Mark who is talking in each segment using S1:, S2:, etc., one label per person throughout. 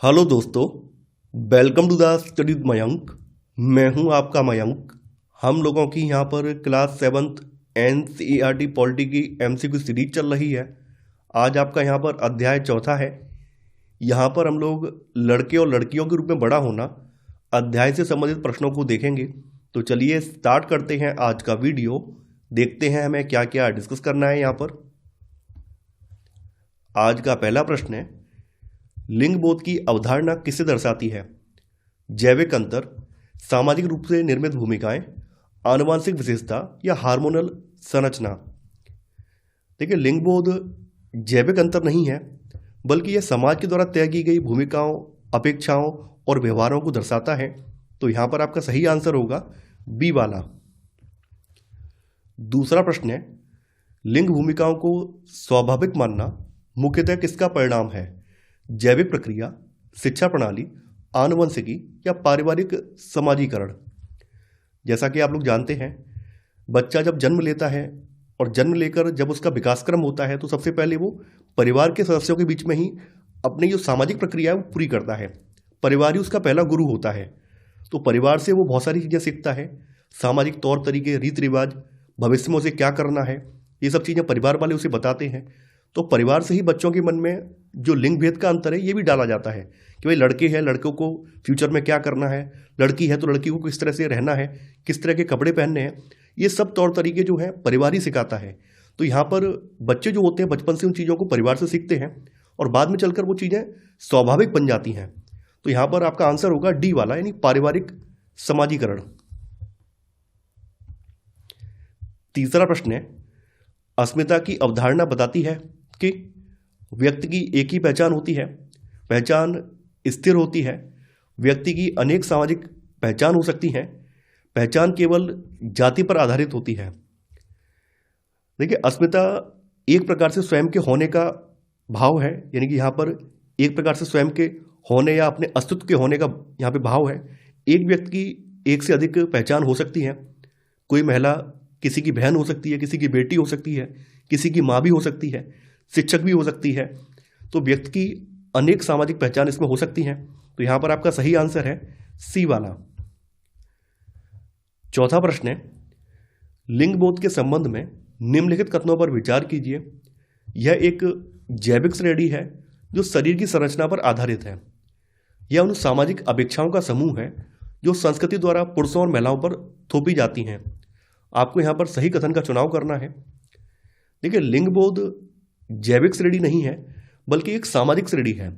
S1: Hello दोस्तों, welcome to the study with Mayank. मैं हूं आपका मयंक। हम लोगों की यहां पर क्लास 7th NCERT पॉलिटी की MCQ सीरीज चल रही है। आज आपका यहां पर अध्याय चौथा है। यहां पर हम लोग लड़के और लड़कियों के रूप में बड़ा होना अध्याय से संबंधित प्रश्नों को देखेंगे। तो चलिए स्टार्ट करते हैं आज का वीडियो। देखते हैं हमें क्या क्या डिस्कस करना है यहाँ पर। आज का पहला प्रश्न है, लिंग बोध की अवधारणा किसे दर्शाती है? जैविक अंतर, सामाजिक रूप से निर्मित भूमिकाएं, आनुवंशिक विशेषता या हार्मोनल संरचना। देखिए, लिंग बोध जैविक अंतर नहीं है, बल्कि यह समाज के द्वारा तय की गई भूमिकाओं, अपेक्षाओं और व्यवहारों को दर्शाता है। तो यहां पर आपका सही आंसर होगा बी वाला। दूसरा प्रश्न है, लिंग भूमिकाओं को स्वाभाविक मानना मुख्यतः किसका परिणाम है? जैविक प्रक्रिया, शिक्षा प्रणाली, आनुवंशिकी या पारिवारिक समाजीकरण। जैसा कि आप लोग जानते हैं, बच्चा जब जन्म लेता है और जन्म लेकर जब उसका विकासक्रम होता है तो सबसे पहले वो परिवार के सदस्यों के बीच में ही अपनी जो सामाजिक प्रक्रिया है वो पूरी करता है। परिवार ही उसका पहला गुरु होता है। तो परिवार से वो बहुत सारी चीज़ें सीखता है, सामाजिक तौर तरीके, रीति रिवाज, भविष्य में उसे क्या करना है, ये सब चीज़ें परिवार वाले उसे बताते हैं। तो परिवार से ही बच्चों के मन में जो लिंग भेद का अंतर है ये भी डाला जाता है कि भाई लड़के हैं, लड़कों को फ्यूचर में क्या करना है, लड़की है तो लड़की को किस तरह से रहना है, किस तरह के कपड़े पहनने हैं, ये सब तौर तरीके जो हैं परिवार ही सिखाता है। तो यहाँ पर बच्चे जो होते हैं बचपन से उन चीज़ों को परिवार से सीखते हैं और बाद में चलकर वो चीज़ें स्वाभाविक बन जाती हैं। तो यहाँ पर आपका आंसर होगा डी वाला, यानी पारिवारिक समाजीकरण। तीसरा प्रश्न है, अस्मिता की अवधारणा बताती है कि व्यक्ति की एक ही पहचान होती है, पहचान स्थिर होती है, व्यक्ति की अनेक सामाजिक पहचान हो सकती हैं, पहचान केवल जाति पर आधारित होती है। देखिए, अस्मिता एक प्रकार से स्वयं के होने का भाव है, यानी कि यहाँ पर एक प्रकार से स्वयं के होने या अपने अस्तित्व के होने का यहाँ पे भाव है। एक व्यक्ति की एक से अधिक पहचान हो सकती है। कोई महिला किसी की बहन हो सकती है, किसी की बेटी हो सकती है, किसी की माँ भी हो सकती है, शिक्षक भी हो सकती है। तो व्यक्ति की अनेक सामाजिक पहचान इसमें हो सकती हैं। तो यहाँ पर आपका सही आंसर है सी वाला। चौथा प्रश्न है, लिंग बोध के संबंध में निम्नलिखित कथनों पर विचार कीजिए। यह एक जैविक श्रेणी है जो शरीर की संरचना पर आधारित है। यह उन सामाजिक अपेक्षाओं का समूह है जो संस्कृति द्वारा पुरुषों और महिलाओं पर थोपी जाती हैं। आपको यहाँ पर सही कथन का चुनाव करना है। देखिए, लिंग बोध जैविक श्रेणी नहीं है, बल्कि एक सामाजिक श्रेणी है।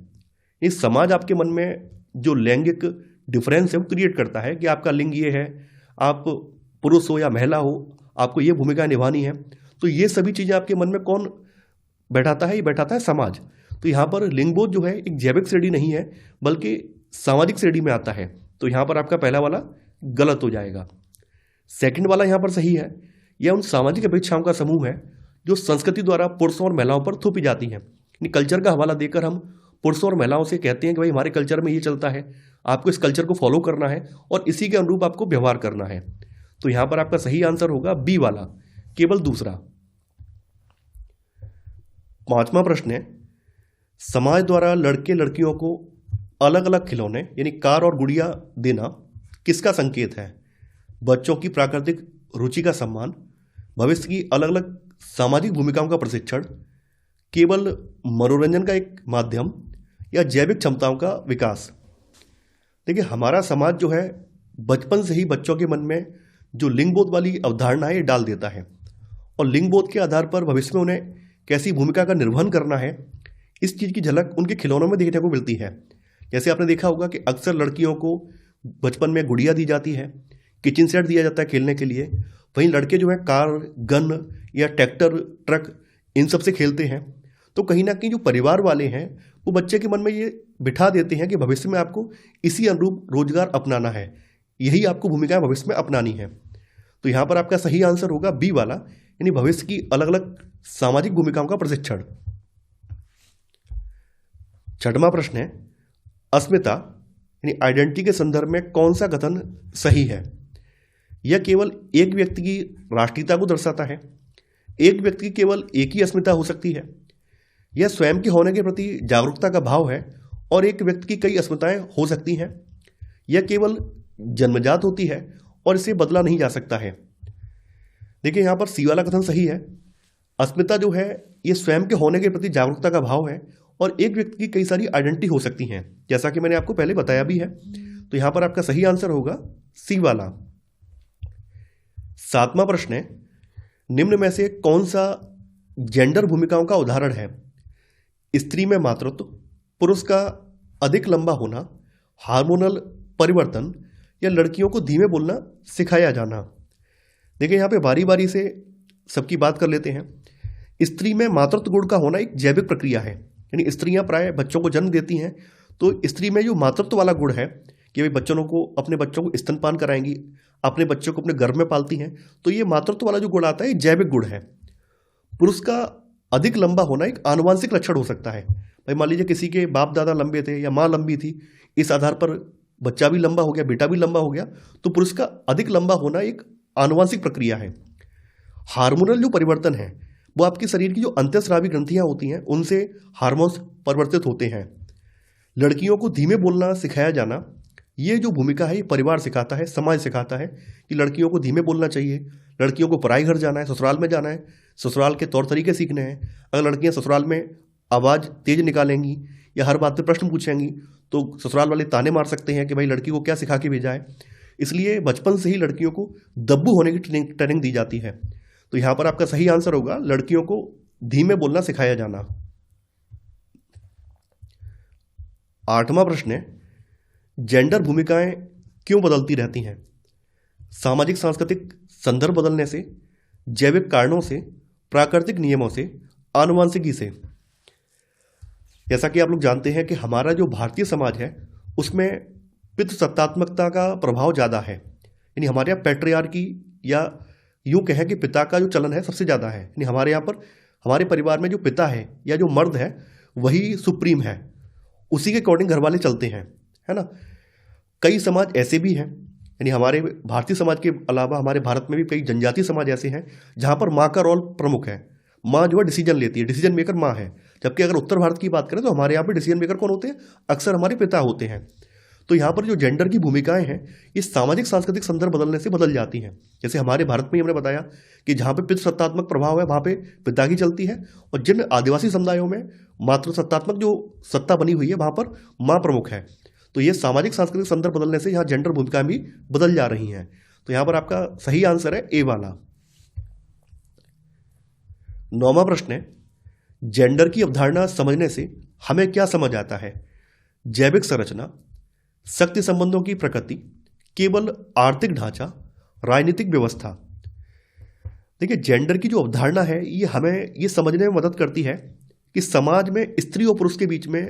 S1: इस समाज आपके मन में जो लैंगिक डिफरेंस है वो क्रिएट करता है कि आपका लिंग ये है, आप पुरुष हो या महिला हो, आपको ये भूमिका निभानी है। तो ये सभी चीज़ें आपके मन में कौन बैठाता है? ये बैठाता है समाज। तो यहाँ पर लिंग बोध जो है एक जैविक श्रेणी नहीं है, बल्कि सामाजिक श्रेणी में आता है। तो यहाँ पर आपका पहला वाला गलत हो जाएगा। सेकंड वाला यहाँ पर सही है। यह उन सामाजिक अपेक्षाओं का समूह है जो संस्कृति द्वारा पुरुषों और महिलाओं पर थोपी जाती हैं। यानी कल्चर का हवाला देकर हम पुरुषों और महिलाओं से कहते हैं कि भाई हमारे कल्चर में ये चलता है, आपको इस कल्चर को फॉलो करना है और इसी के अनुरूप आपको व्यवहार करना है। तो यहाँ पर आपका सही आंसर होगा बी वाला, केवल दूसरा। पांचवा प्रश्न है, समाज द्वारा लड़के लड़कियों को अलग अलग खिलौने यानी कार और गुड़िया देना किसका संकेत है? बच्चों की प्राकृतिक रुचि का सम्मान, भविष्य की अलग अलग सामाजिक भूमिकाओं का प्रशिक्षण, केवल मनोरंजन का एक माध्यम या जैविक क्षमताओं का विकास। देखिए, हमारा समाज जो है बचपन से ही बच्चों के मन में जो लिंग बोध वाली अवधारणा है ये डाल देता है और लिंग बोध के आधार पर भविष्य में उन्हें कैसी भूमिका का निर्वहन करना है, इस चीज़ की झलक उनके खिलौनों में देखने को मिलती है। जैसे आपने देखा होगा कि अक्सर लड़कियों को बचपन में गुड़िया दी जाती है, किचन सेट दिया जाता है खेलने के लिए। वहीं लड़के जो है कार, गन या ट्रैक्टर, ट्रक, इन सब से खेलते हैं। तो कहीं ना कहीं जो परिवार वाले हैं वो बच्चे के मन में ये बिठा देते हैं कि भविष्य में आपको इसी अनुरूप रोजगार अपनाना है, यही आपको भूमिकाएं भविष्य में अपनानी है। तो यहाँ पर आपका सही आंसर होगा बी वाला, यानी भविष्य की अलग अलग सामाजिक भूमिकाओं का प्रशिक्षण। छठवां प्रश्न है, अस्मिता यानी आइडेंटिटी के संदर्भ में कौन सा कथन सही है? यह केवल एक व्यक्ति की राष्ट्रीयता को दर्शाता है। एक व्यक्ति की केवल एक ही अस्मिता हो सकती है। यह स्वयं के होने के प्रति जागरूकता का भाव है और एक व्यक्ति की कई अस्मिताएं हो सकती हैं। यह केवल जन्मजात होती है और इसे बदला नहीं जा सकता है। देखिए यहाँ पर सी वाला कथन सही है। अस्मिता जो है ये स्वयं के होने के प्रति जागरूकता का भाव है और एक व्यक्ति की कई सारी आइडेंटिटी हो सकती हैं, जैसा कि मैंने आपको पहले बताया भी है। तो यहाँ पर आपका सही आंसर होगा सी वाला। 7वां प्रश्न है, निम्न में से कौन सा जेंडर भूमिकाओं का उदाहरण है? स्त्री में मातृत्व, पुरुष का अधिक लंबा होना, हार्मोनल परिवर्तन या लड़कियों को धीमे बोलना सिखाया जाना। देखिए यहाँ पे बारी बारी से सबकी बात कर लेते हैं। स्त्री में मातृत्व गुण का होना एक जैविक प्रक्रिया है, यानी स्त्रियां प्राय बच्चों को जन्म देती हैं, तो स्त्री में जो मातृत्व वाला गुण है कि भाई अपने बच्चों को स्तनपान कराएंगी, अपने बच्चों को अपने गर्भ में पालती हैं, तो ये मातृत्व वाला जो गुण आता है ये जैविक गुण है। पुरुष का अधिक लंबा होना एक आनुवांशिक लक्षण हो सकता है। भाई मान लीजिए किसी के बाप दादा लंबे थे या माँ लंबी थी, इस आधार पर बच्चा भी लंबा हो गया, बेटा भी लंबा हो गया, तो पुरुष का अधिक लंबा होना एक आनुवांशिक प्रक्रिया है। हार्मोनल जो परिवर्तन है वो आपके शरीर की जो अंतःस्रावी ग्रंथियां होती हैं उनसे हार्मोन्स परिवर्तित होते हैं। लड़कियों को धीमे बोलना सिखाया जाना, ये जो भूमिका है ये परिवार सिखाता है, समाज सिखाता है कि लड़कियों को धीमे बोलना चाहिए। लड़कियों को पराई घर जाना है, ससुराल में जाना है, ससुराल के तौर तरीके सीखने हैं। अगर लड़कियां ससुराल में आवाज़ तेज निकालेंगी या हर बात पे प्रश्न पूछेंगी तो ससुराल वाले ताने मार सकते हैं कि भाई लड़की को क्या सिखा के भेजा है। इसलिए बचपन से ही लड़कियों को दब्बू होने की ट्रेनिंग दी जाती है। तो यहाँ पर आपका सही आंसर होगा लड़कियों को धीमे बोलना सिखाया जाना। 8वां प्रश्न है, जेंडर भूमिकाएं क्यों बदलती रहती हैं? सामाजिक सांस्कृतिक संदर्भ बदलने से, जैविक कारणों से, प्राकृतिक नियमों से, आनुवंशिकी से। जैसा कि आप लोग जानते हैं कि हमारा जो भारतीय समाज है उसमें पितृसत्तात्मकता का प्रभाव ज़्यादा है, यानी हमारे यहाँ पैट्रियार्की या यूँ कहें कि पिता का जो चलन है सबसे ज़्यादा है। यानी हमारे यहाँ पर हमारे परिवार में जो पिता है या जो मर्द है वही सुप्रीम है, उसी के अकॉर्डिंग घर वाले चलते हैं, है ना। कई समाज ऐसे भी हैं, यानी हमारे भारतीय समाज के अलावा हमारे भारत में भी कई जनजातीय समाज ऐसे हैं जहाँ पर माँ का रोल प्रमुख है। माँ जो है डिसीजन लेती है, डिसीजन मेकर माँ है। जबकि अगर उत्तर भारत की बात करें तो हमारे यहाँ पर डिसीजन मेकर कौन होते हैं? अक्सर हमारे पिता होते हैं। तो यहाँ पर जो जेंडर की भूमिकाएं हैं ये सामाजिक सांस्कृतिक संदर्भ बदलने से बदल जाती हैं। जैसे हमारे भारत में ही हमने बताया कि जहाँ पे पितृसत्तात्मक प्रभाव है वहाँ पे पिता की चलती है, और जिन आदिवासी समुदायों में मातृसत्तात्मक जो सत्ता बनी हुई है वहाँ पर माँ प्रमुख है। तो ये सामाजिक सांस्कृतिक संदर्भ बदलने से यहाँ जेंडर भूमिकाएं भी बदल जा रही हैं। तो यहाँ पर आपका सही आंसर है ए वाला। 9वां प्रश्न है, जेंडर की अवधारणा समझने से हमें क्या समझ आता है? जैविक संरचना, शक्ति संबंधों की प्रकृति, केवल आर्थिक ढांचा, राजनीतिक व्यवस्था। देखिए जेंडर की जो अवधारणा है ये हमें ये समझने में मदद करती है कि समाज में स्त्री और पुरुष के बीच में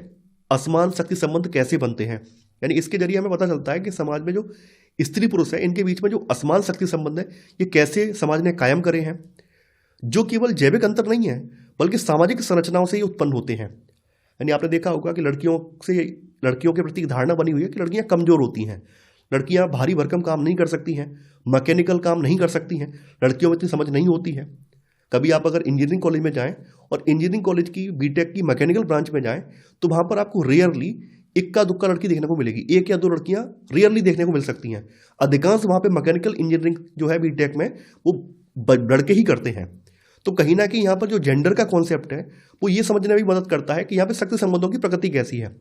S1: असमान शक्ति संबंध कैसे बनते हैं। यानी इसके जरिए हमें पता चलता है कि समाज में जो स्त्री पुरुष है इनके बीच में जो असमान शक्ति संबंध है ये कैसे समाज ने कायम करे हैं, जो केवल जैविक अंतर नहीं है बल्कि सामाजिक संरचनाओं से ही उत्पन्न होते हैं। यानी आपने देखा होगा कि लड़कियों के प्रति धारणा बनी हुई है कि लड़कियां कमज़ोर होती हैं, लड़कियां भारी भरकम काम नहीं कर सकती हैं, मैकेनिकल काम नहीं कर सकती हैं, लड़कियों में इतनी समझ नहीं होती है। कभी आप अगर इंजीनियरिंग कॉलेज में जाएं और इंजीनियरिंग कॉलेज की बीटेक की मैकेनिकल ब्रांच में जाएं तो वहाँ पर आपको रेयरली इक्का दुक्का लड़की देखने को मिलेगी, 1 या 2 लड़कियाँ रेयरली देखने को मिल सकती हैं। अधिकांश वहाँ पर मैकेनिकल इंजीनियरिंग जो है बीटेक में वो लड़के ही करते हैं। तो कहीं ना कहीं यहाँ पर जो जेंडर का कॉन्सेप्ट है वो ये समझने में भी मदद करता है कि यहाँ पे शक्ति संबंधों की प्रकृति कैसी है।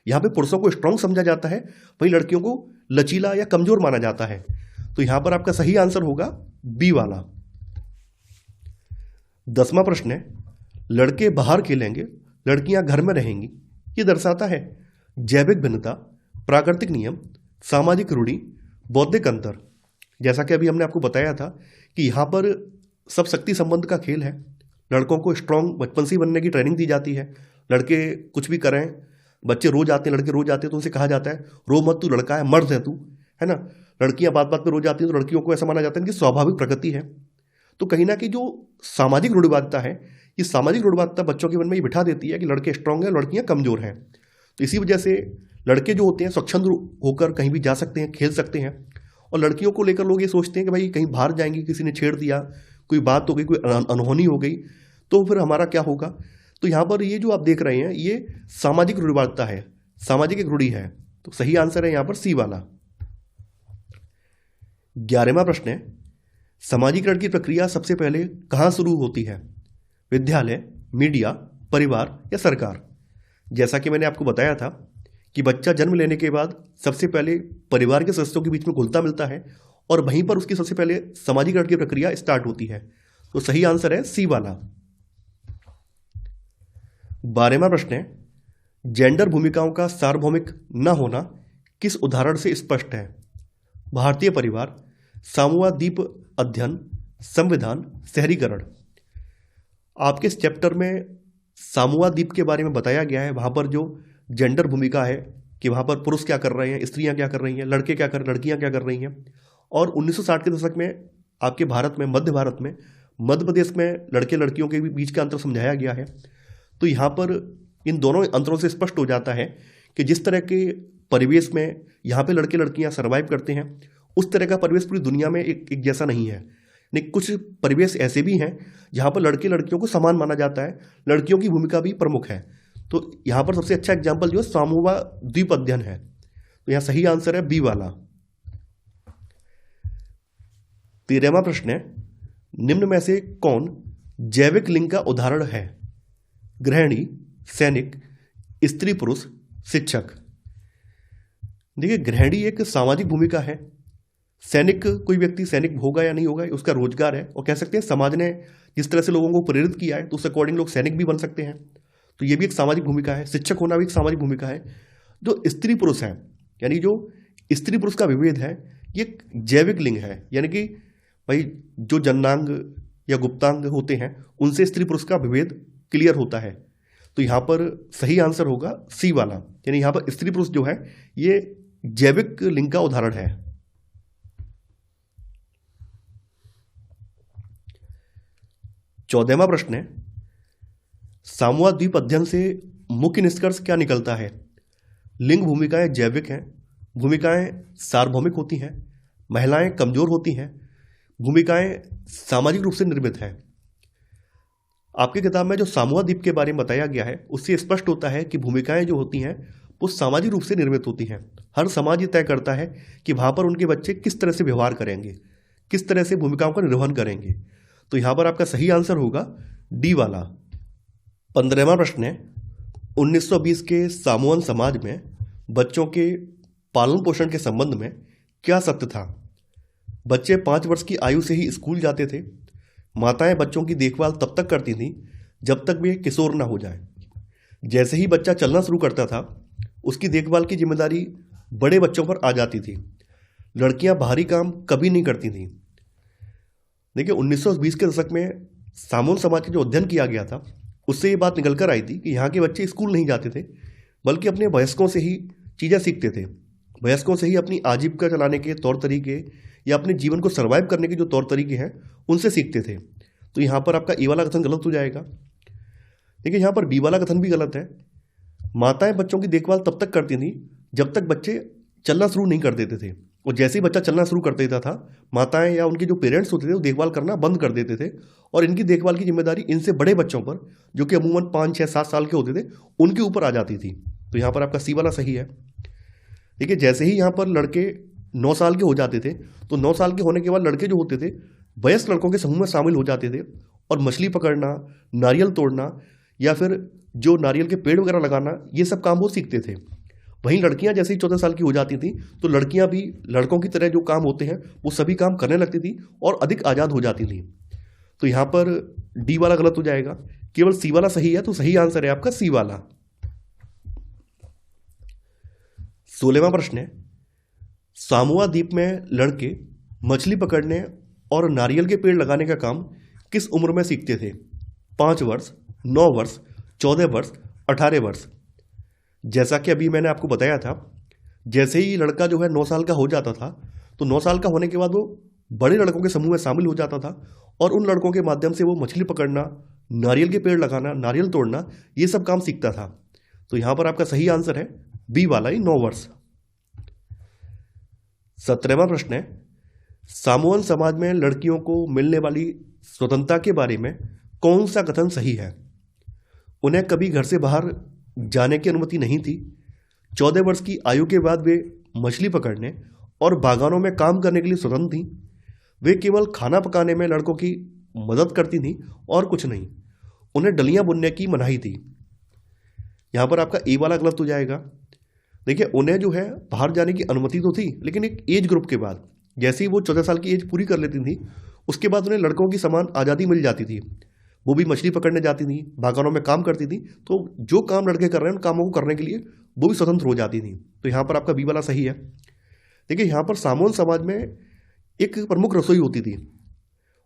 S1: यहाँ पे पुरुषों को स्ट्रांग समझा जाता है, वहीं लड़कियों को लचीला या कमजोर माना जाता है। तो यहाँ पर आपका सही आंसर होगा बी वाला। 10वां प्रश्न है, लड़के बाहर खेलेंगे, लड़कियां घर में रहेंगी। ये दर्शाता है जैविक भिन्नता, प्राकृतिक नियम, सामाजिक रूढ़ी, बौद्धिक अंतर। जैसा कि अभी हमने आपको बताया था कि यहाँ पर सब शक्ति संबंध का खेल है। लड़कों को स्ट्रांग बचपन से ही बनने की ट्रेनिंग दी जाती है। लड़के कुछ भी करें, बच्चे रोज आते हैं, लड़के रोज आते हैं तो उनसे कहा जाता है रो मत, तू लड़का है, मर्द है तू, है ना। लड़कियां बात बात पे रोज आती हैं तो लड़कियों को ऐसा माना जाता है कि स्वाभाविक प्रकृति है। तो कहीं ना कहीं जो सामाजिक रूढ़िवादिता है, ये सामाजिक रूढ़िवादिता बच्चों के मन में ये बिठा देती है कि लड़के स्ट्रांग हैं, लड़कियां कमजोर हैं। तो इसी वजह से लड़के जो होते हैं स्वच्छंद होकर कहीं भी जा सकते हैं, खेल सकते हैं, और लड़कियों को लेकर लोग ये सोचते हैं कि भाई कहीं बाहर जाएंगी, किसी ने छेड़ दिया, कोई बात हो गई, कोई अनहोनी हो गई तो फिर हमारा क्या होगा। तो यहाँ पर ये जो आप देख रहे हैं ये सामाजिक रूढ़िवादिता है सामाजिक एक रूढ़ि है। तो सही आंसर है यहां पर सी वाला। 11वां प्रश्न है, समाजीकरण की प्रक्रिया सबसे पहले कहां शुरू होती है? विद्यालय, मीडिया, परिवार या सरकार? जैसा कि मैंने आपको बताया था कि बच्चा जन्म लेने के बाद सबसे पहले परिवार के सदस्यों के बीच में घुलता मिलता है और वहीं पर उसकी सबसे पहले समाजीकरण की प्रक्रिया स्टार्ट होती है। तो सही आंसर है सी वाला। 12वां प्रश्न है, जेंडर भूमिकाओं का सार्वभौमिक न होना किस उदाहरण से स्पष्ट है? भारतीय परिवार, सामूहिक अध्ययन, संविधान, शहरीकरण? आपके इस चैप्टर में सामूहिक के बारे में बताया गया है। वहां पर जो जेंडर भूमिका है कि वहां पर पुरुष क्या कर रहे हैं, स्त्रियां क्या कर रही हैं, लड़कियां क्या कर रही हैं। और 1960 के दशक में आपके भारत में, मध्य भारत में, मध्य प्रदेश में लड़के लड़कियों के बीच का अंतर समझाया गया है। तो यहाँ पर इन दोनों अंतरों से स्पष्ट हो जाता है कि जिस तरह के परिवेश में यहाँ पे लड़के लड़कियाँ सर्वाइव करते हैं, उस तरह का परिवेश पूरी दुनिया में एक जैसा नहीं है। लेकिन कुछ परिवेश ऐसे भी हैं जहाँ पर लड़के लड़कियों को समान माना जाता है, लड़कियों की भूमिका भी प्रमुख है। तो यहाँ पर सबसे अच्छा एग्जाम्पल जो है सामूहिक अध्ययन है। तो यहाँ सही आंसर है बी वाला। 13वां प्रश्न है, निम्न में से कौन जैविक लिंग का उदाहरण है? गृहिणी, सैनिक, स्त्री पुरुष, शिक्षक? देखिए, गृहिणी एक सामाजिक भूमिका है। सैनिक, कोई व्यक्ति सैनिक होगा या नहीं होगा उसका रोजगार है, और कह सकते हैं समाज ने जिस तरह से लोगों को प्रेरित किया है तो उस अकॉर्डिंग लोग सैनिक भी बन सकते हैं। तो ये भी एक सामाजिक भूमिका है। शिक्षक होना भी एक सामाजिक भूमिका है। जो स्त्री पुरुष है, यानी जो स्त्री पुरुष का विभेद है, ये जैविक लिंग है। यानी कि भाई जो जननांग या गुप्तांग होते हैं उनसे स्त्री पुरुष का विभेद क्लियर होता है। तो यहाँ पर सही आंसर होगा सी वाला। यानी यहाँ पर स्त्री पुरुष जो है ये जैविक लिंग का उदाहरण है। 14वां प्रश्न है, सामूहिक अध्ययन से मुख्य निष्कर्ष क्या निकलता है? लिंग भूमिकाएं जैविक हैं, भूमिकाएं सार्वभौमिक होती हैं, महिलाएं कमजोर होती हैं, भूमिकाएं सामाजिक रूप से निर्मित हैं। आपकी किताब में जो सामूहिक के बारे में बताया गया है उससे स्पष्ट होता है कि भूमिकाएं जो होती हैं वो सामाजिक रूप से निर्मित होती हैं। हर समाज ये तय करता है कि वहाँ पर उनके बच्चे किस तरह से व्यवहार करेंगे, किस तरह से भूमिकाओं का निर्वहन करेंगे। तो यहाँ पर आपका सही आंसर होगा डी वाला। 15वां प्रश्न है, 1920 के सामोअन समाज में बच्चों के पालन पोषण के संबंध में क्या सत्य था? बच्चे 5 वर्ष की आयु से ही स्कूल जाते थे। माताएं बच्चों की देखभाल तब तक करती थीं जब तक वे किशोर ना हो जाए। जैसे ही बच्चा चलना शुरू करता था उसकी देखभाल की जिम्मेदारी बड़े बच्चों पर आ जाती थी। लड़कियां बाहरी काम कभी नहीं करती थीं। देखिए, 1920 के दशक में सामोन समाज का जो अध्ययन किया गया था उससे ये बात निकल कर आई थी कि यहाँ के बच्चे स्कूल नहीं जाते थे, बल्कि अपने वयस्कों से ही चीज़ें सीखते थे। वयस्कों से ही अपनी आजीविका चलाने के तौर तरीके या अपने जीवन को सर्वाइव करने के जो तौर तरीके हैं उनसे सीखते थे। तो यहाँ पर आपका ए वाला कथन गलत हो जाएगा। देखिए, यहाँ पर बी वाला कथन भी गलत है। माताएं बच्चों की देखभाल तब तक करती थी जब तक बच्चे चलना शुरू नहीं कर देते थे, और जैसे ही बच्चा चलना शुरू कर देता था माताएं या उनके जो पेरेंट्स होते थे वो देखभाल करना बंद कर देते थे, और इनकी देखभाल की जिम्मेदारी इनसे बड़े बच्चों पर, जो कि अमूमन 5, 6, 7 साल के होते थे, उनके ऊपर आ जाती थी। तो यहाँ पर आपका सी वाला सही है। देखिए, जैसे ही यहाँ पर लड़के 9 साल के हो जाते थे तो 9 साल के होने के बाद लड़के जो होते थे वयस्क लड़कों के समूह में शामिल हो जाते थे और मछली पकड़ना, नारियल तोड़ना या फिर जो नारियल के पेड़ वगैरह लगाना, ये सब काम वो सीखते थे। वहीं लड़कियां जैसे ही 14 साल की हो जाती थी तो लड़कियां भी लड़कों की तरह जो काम होते हैं वो सभी काम करने लगती थी और अधिक आज़ाद हो जाती थी। तो यहाँ पर डी वाला गलत हो जाएगा, केवल सी वाला सही है। तो सही आंसर है आपका सी वाला। 16वां प्रश्न है, सामोआ द्वीप में लड़के मछली पकड़ने और नारियल के पेड़ लगाने का काम किस उम्र में सीखते थे? 5 वर्ष, 9 वर्ष, 14 वर्ष, 18 वर्ष? जैसा कि अभी मैंने आपको बताया था, जैसे ही लड़का जो है 9 साल का हो जाता था तो 9 साल का होने के बाद वो बड़े लड़कों के समूह में शामिल हो जाता था और उन लड़कों के माध्यम से वो मछली पकड़ना, नारियल के पेड़ लगाना, नारियल तोड़ना, ये सब काम सीखता था। तो यहाँ पर आपका सही आंसर है बी वाला ही 9 वर्ष। 17वां प्रश्न है, सामोअन समाज में लड़कियों को मिलने वाली स्वतंत्रता के बारे में कौन सा कथन सही है? उन्हें कभी घर से बाहर जाने की अनुमति नहीं थी, 14 वर्ष की आयु के बाद वे मछली पकड़ने और बागानों में काम करने के लिए स्वतंत्र थीं। वे केवल खाना पकाने में लड़कों की मदद करती थीं और कुछ नहीं। उन्हें डलियां बुनने की मनाही थी। यहाँ पर आपका ए वाला गलत हो जाएगा। देखिए, उन्हें जो है बाहर जाने की अनुमति तो थी, लेकिन एक एज ग्रुप के बाद, जैसे ही वो 14 साल की एज पूरी कर लेती थी, उसके बाद उन्हें लड़कों की समान आज़ादी मिल जाती थी। वो भी मछली पकड़ने जाती थी, बागानों में काम करती थी, तो जो काम लड़के कर रहे हैं उन कामों को करने के लिए वो भी स्वतंत्र हो जाती थी। तो यहाँ पर आपका बी वाला सही है। देखिए, यहाँ पर सामूहिक समाज में एक प्रमुख रसोई होती थी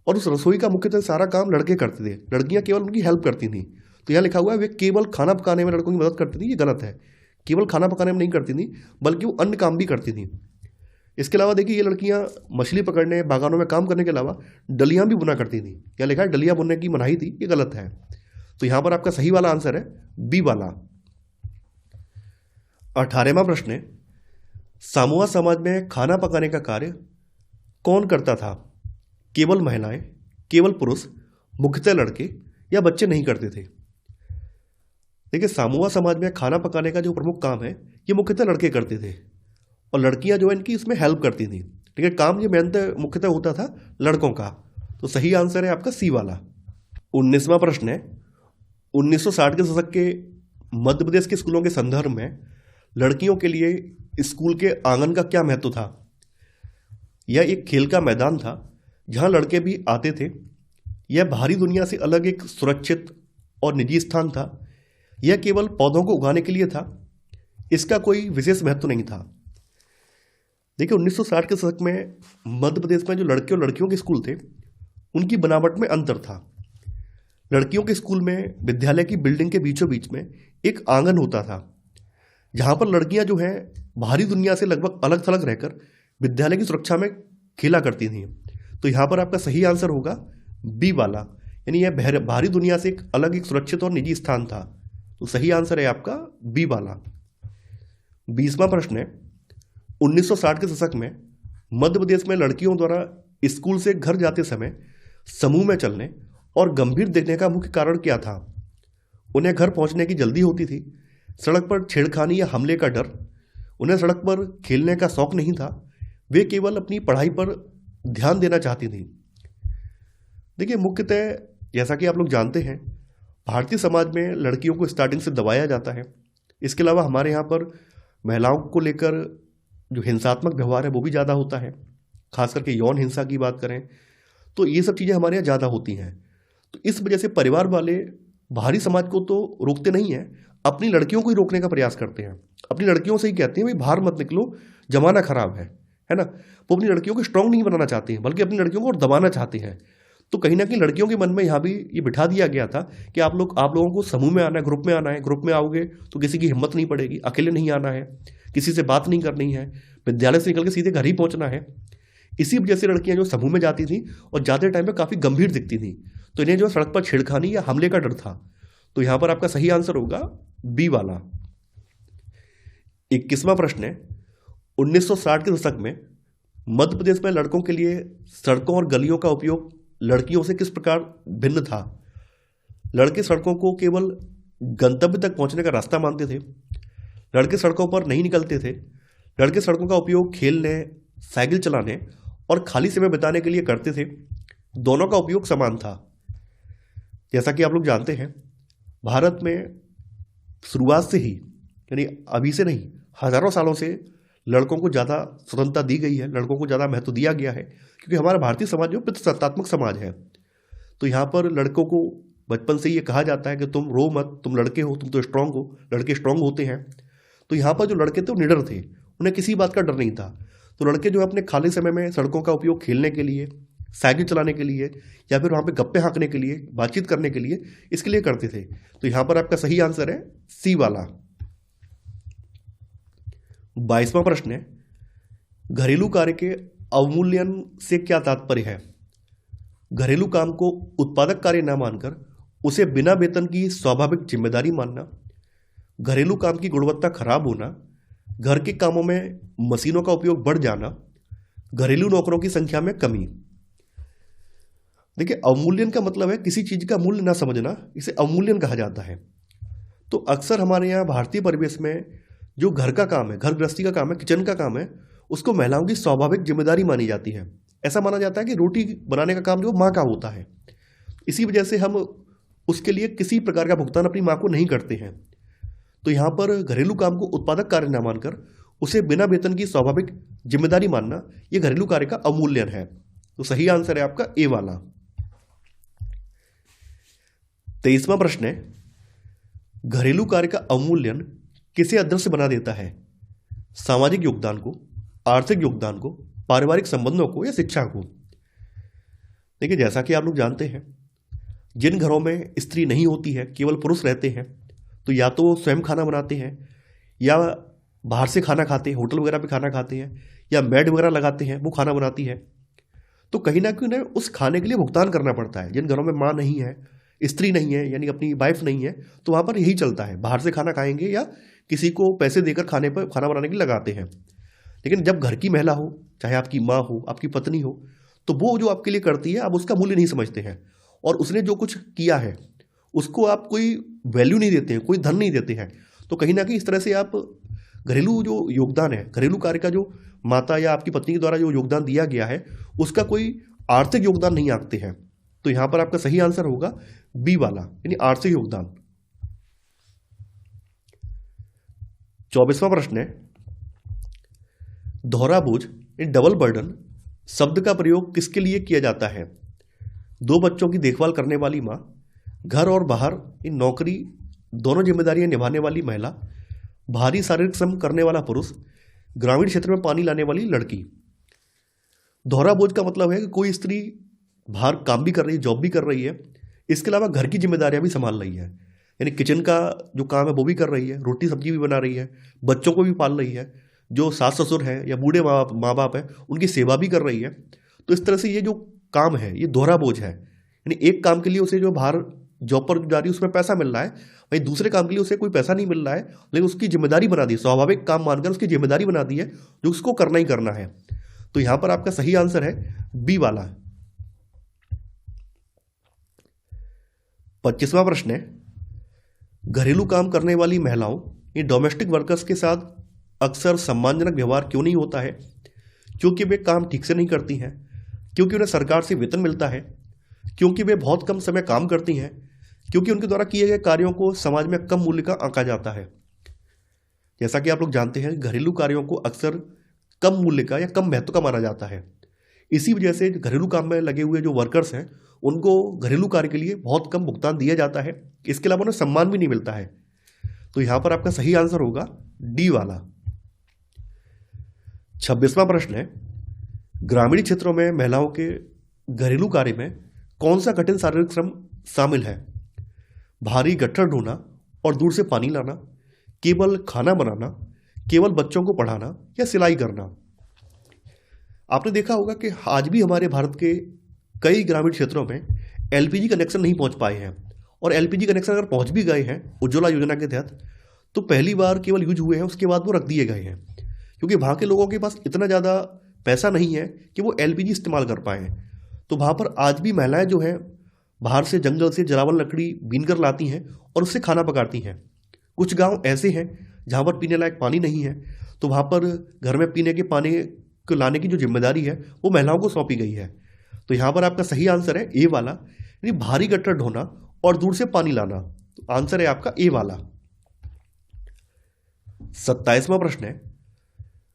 S1: और उस रसोई का मुख्यतः सारा काम लड़के करते थे, लड़कियां केवल उनकी हेल्प करती थी। तो यहाँ लिखा हुआ है वे केवल खाना पकाने में लड़कों की मदद करती थी, ये गलत है। केवल खाना पकाने में नहीं करती थी, बल्कि वो अन्य काम भी करती थी। इसके अलावा देखिए, ये लड़कियां मछली पकड़ने, बागानों में काम करने के अलावा डलियां भी बुना करती थी। यहाँ लिखा है डलियां बुनने की मनाही थी, ये गलत है। तो यहाँ पर आपका सही वाला आंसर है बी वाला। 18वां प्रश्न है, सामूहिक समाज में खाना पकाने का कार्य कौन करता था? केवल महिलाएं, केवल पुरुष, मुख्यतः लड़के या बच्चे नहीं करते थे? देखिए, सामूहिक समाज में खाना पकाने का जो प्रमुख काम है ये मुख्यतः लड़के करते थे और लड़कियां जो है इनकी इसमें हेल्प करती थी, लेकिन काम ये मुख्यतः होता था लड़कों का। तो सही आंसर है आपका सी वाला। 19वां प्रश्न है, 1960 के दशक के मध्य प्रदेश के स्कूलों के संदर्भ में लड़कियों के लिए स्कूल के आंगन का क्या महत्व था? यह एक खेल का मैदान था जहां लड़के भी आते थे। यह बाहरी दुनिया से अलग एक सुरक्षित और निजी स्थान था। यह केवल पौधों को उगाने के लिए था। इसका कोई विशेष महत्व नहीं था। देखिए, 1960 के दशक में मध्य प्रदेश में जो लड़के और लड़कियों के स्कूल थे उनकी बनावट में अंतर था। लड़कियों के स्कूल में विद्यालय की बिल्डिंग के बीचों बीच में एक आंगन होता था जहां पर लड़कियां जो हैं बाहरी दुनिया से लगभग अलग थलग रहकर विद्यालय की सुरक्षा में खेला करती थी। तो यहाँ पर आपका सही आंसर होगा बी वाला, यानी यह बाहरी दुनिया से एक अलग एक सुरक्षित और निजी स्थान था। तो सही आंसर है आपका बी वाला। 20वां प्रश्न है, 1960 के दशक में मध्य प्रदेश में लड़कियों द्वारा स्कूल से घर जाते समय समूह में चलने और गंभीर देखने का मुख्य कारण क्या था? उन्हें घर पहुंचने की जल्दी होती थी, सड़क पर छेड़खानी या हमले का डर, उन्हें सड़क पर खेलने का शौक नहीं था, वे केवल अपनी पढ़ाई पर ध्यान देना चाहती थी। देखिए, मुख्यतः जैसा कि आप लोग जानते हैं भारतीय समाज में लड़कियों को स्टार्टिंग से दबाया जाता है। इसके अलावा हमारे यहाँ पर महिलाओं को लेकर जो हिंसात्मक व्यवहार है वो भी ज़्यादा होता है, खास करके यौन हिंसा की बात करें तो ये सब चीज़ें हमारे यहाँ ज़्यादा होती हैं। तो इस वजह से परिवार वाले बाहरी समाज को तो रोकते नहीं हैं, अपनी लड़कियों को ही रोकने का प्रयास करते हैं। अपनी लड़कियों से ही कहते हैं भाई बाहर मत निकलो, जमाना खराब है ना। वो अपनी लड़कियों को स्ट्रांग नहीं बनाना चाहते हैं, बल्कि अपनी लड़कियों को और दबाना चाहते हैं। तो कहीं ना कहीं लड़कियों के मन में यहाँ भी ये बिठा दिया गया था कि आप लोगों को समूह में आना है, ग्रुप में आना है। ग्रुप में आओगे तो किसी की हिम्मत नहीं पड़ेगी, अकेले नहीं आना है, किसी से बात नहीं करनी है, विद्यालय से निकल के सीधे घर ही पहुंचना है। इसी वजह से लड़कियां जो समूह में जाती थी और जाते टाइम पे काफ़ी गंभीर दिखती थी, तो इन्हें जो सड़क पर छेड़खानी या हमले का डर था। तो यहाँ पर आपका सही आंसर होगा बी वाला। 21वां प्रश्न है, 1960 के दशक में मध्य प्रदेश में लड़कों के लिए सड़कों और गलियों का उपयोग लड़कियों से किस प्रकार भिन्न था? लड़के सड़कों को केवल गंतव्य तक पहुंचने का रास्ता मानते थे। लड़के सड़कों पर नहीं निकलते थे। लड़के सड़कों का उपयोग खेलने, साइकिल चलाने और खाली समय बिताने के लिए करते थे। दोनों का उपयोग समान था। जैसा कि आप लोग जानते हैं भारत में शुरुआत से ही, यानी अभी से नहीं, हजारों सालों से लड़कों को ज़्यादा स्वतंत्रता दी गई है, लड़कों को ज़्यादा महत्व दिया गया है, क्योंकि हमारा भारतीय समाज जो पितृसत्तात्मक समाज है। तो यहाँ पर लड़कों को बचपन से ये कहा जाता है कि तुम रो मत, तुम लड़के हो, तुम तो स्ट्रांग हो। लड़के स्ट्रांग होते हैं। तो यहाँ पर जो लड़के थे वो निडर थे, उन्हें किसी बात का डर नहीं था। तो लड़के जो है अपने खाली समय में सड़कों का उपयोग खेलने के लिए, साइकिल चलाने के लिए या फिर वहाँ पे गप्पे हाँकने के लिए, बातचीत करने के लिए, इसके लिए करते थे। तो यहाँ पर आपका सही आंसर है सी वाला। 22वां प्रश्न है, घरेलू कार्य के अवमूल्यन से क्या तात्पर्य है? घरेलू काम को उत्पादक कार्य न मानकर उसे बिना वेतन की स्वाभाविक जिम्मेदारी मानना, घरेलू काम की गुणवत्ता खराब होना, घर के कामों में मशीनों का उपयोग बढ़ जाना, घरेलू नौकरों की संख्या में कमी। देखिए, अवमूल्यन का मतलब है किसी चीज का मूल्य ना समझना, इसे अवमूल्यन कहा जाता है। तो अक्सर हमारे यहाँ भारतीय परिवेश में जो घर का काम है, घर गृहस्थी का काम है, किचन का काम है, उसको महिलाओं की स्वाभाविक जिम्मेदारी मानी जाती है। ऐसा माना जाता है कि रोटी बनाने का काम जो माँ का होता है। इसी वजह से हम उसके लिए किसी प्रकार का भुगतान अपनी माँ को नहीं करते हैं। तो यहाँ पर घरेलू काम को उत्पादक कार्य न मानकर उसे बिना वेतन की स्वाभाविक जिम्मेदारी मानना, यह घरेलू कार्य का अवमूल्यन है। तो सही आंसर है आपका ए वाला। 23वां प्रश्न है, घरेलू कार्य का अवमूल्यन किसे अदृश्य बना देता है? सामाजिक योगदान को, आर्थिक योगदान को, पारिवारिक संबंधों को या शिक्षा को? देखिए, जैसा कि आप लोग जानते हैं, जिन घरों में स्त्री नहीं होती है, केवल पुरुष रहते हैं, तो या तो वो स्वयं खाना बनाते हैं या बाहर से खाना खाते हैं, होटल वगैरह पे खाना खाते हैं, या मेड वगैरह लगाते हैं, वो खाना बनाती है। तो कहीं ना कहीं उस खाने के लिए भुगतान करना पड़ता है। जिन घरों में माँ नहीं है, स्त्री नहीं है, यानी अपनी वाइफ नहीं है, तो वहाँ पर यही चलता है, बाहर से खाना खाएंगे या किसी को पैसे देकर खाना बनाने के लिए लगाते हैं। लेकिन जब घर की महिला हो, चाहे आपकी माँ हो, आपकी पत्नी हो, तो वो जो आपके लिए करती है, आप उसका मूल्य नहीं समझते हैं, और उसने जो कुछ किया है उसको आप कोई वैल्यू नहीं देते हैं, कोई धन नहीं देते हैं। तो कहीं ना कहीं इस तरह से आप घरेलू जो योगदान है, घरेलू कार्य का जो माता या आपकी पत्नी के द्वारा जो योगदान दिया गया है, उसका कोई आर्थिक योगदान नहीं आंकते हैं। तो यहां पर आपका सही आंसर होगा बी वाला, यानी आर्थिक योगदान। 24वां प्रश्न है, दोहरा बोझ डबल बर्डन शब्द का प्रयोग किसके लिए किया जाता है? दो बच्चों की देखभाल करने वाली माँ, घर और बाहर इन नौकरी दोनों जिम्मेदारियां निभाने वाली महिला, भारी शारीरिक श्रम करने वाला पुरुष, ग्रामीण क्षेत्र में पानी लाने वाली लड़की। दोहरा बोझ का मतलब है कि कोई स्त्री बाहर काम भी कर रही है, जॉब भी कर रही है, इसके अलावा घर की जिम्मेदारियां भी संभाल रही है, यानी किचन का जो काम है वो भी कर रही है, रोटी सब्जी भी बना रही है, बच्चों को भी पाल रही है, जो सास ससुर है या बूढ़े माँ बाप है उनकी सेवा भी कर रही है। तो इस तरह से ये जो काम है ये दोहरा बोझ है, यानी एक काम के लिए उसे जो बाहर जॉब पर जा रही है उसमें पैसा मिल रहा है, वहीं दूसरे काम के लिए उसे कोई पैसा नहीं मिल रहा है, लेकिन उसकी जिम्मेदारी बना दी, स्वाभाविक काम मानकर उसकी जिम्मेदारी बना दी है जो उसको करना ही करना है। तो यहां पर आपका सही आंसर है बी वाला। 25वां प्रश्न है, घरेलू काम करने वाली महिलाओं ये डोमेस्टिक वर्कर्स के साथ अक्सर सम्मानजनक व्यवहार क्यों नहीं होता है? क्योंकि वे काम ठीक से नहीं करती हैं, क्योंकि उन्हें सरकार से वेतन मिलता है, क्योंकि वे बहुत कम समय काम करती हैं, क्योंकि उनके द्वारा किए गए कार्यों को समाज में कम मूल्य का आंका जाता है। जैसा कि आप लोग जानते हैं, घरेलू कार्यों को अक्सर कम मूल्य का या कम महत्व का माना जाता है। इसी वजह से घरेलू काम में लगे हुए जो वर्कर्स हैं उनको घरेलू कार्य के लिए बहुत कम भुगतान दिया जाता है, इसके अलावा उन्हें सम्मान भी नहीं मिलता है। तो यहां पर आपका सही आंसर होगा डी वाला। 26वां प्रश्न है, ग्रामीण क्षेत्रों में महिलाओं के घरेलू कार्य में कौन सा कठिन शारीरिक श्रम शामिल है? भारी गट्ठर ढोना और दूर से पानी लाना, केवल खाना बनाना, केवल बच्चों को पढ़ाना या सिलाई करना। आपने देखा होगा कि आज भी हमारे भारत के कई ग्रामीण क्षेत्रों में एलपीजी कनेक्शन नहीं पहुंच पाए हैं, और एलपीजी कनेक्शन अगर पहुंच भी गए हैं उज्ज्वला योजना के तहत, तो पहली बार केवल यूज हुए हैं, उसके बाद वो रख दिए गए हैं, क्योंकि वहाँ के लोगों के पास इतना ज़्यादा पैसा नहीं है कि वो एलपीजी इस्तेमाल कर पाएँ। तो वहाँ पर आज भी महिलाएं जो हैं बाहर से जंगल से जलावन लकड़ी बीन कर लाती हैं और उससे खाना पकाती हैं। कुछ गांव ऐसे हैं जहाँ पर पीने लायक पानी नहीं है, तो वहाँ पर घर में पीने के पानी को लाने की जो जिम्मेदारी है वो महिलाओं को सौंपी गई है। तो यहाँ पर आपका सही आंसर है ए वाला, यानी भारी गट्ठर ढोना और दूर से पानी लाना। तो आंसर है आपका ए वाला। 27वां प्रश्न है,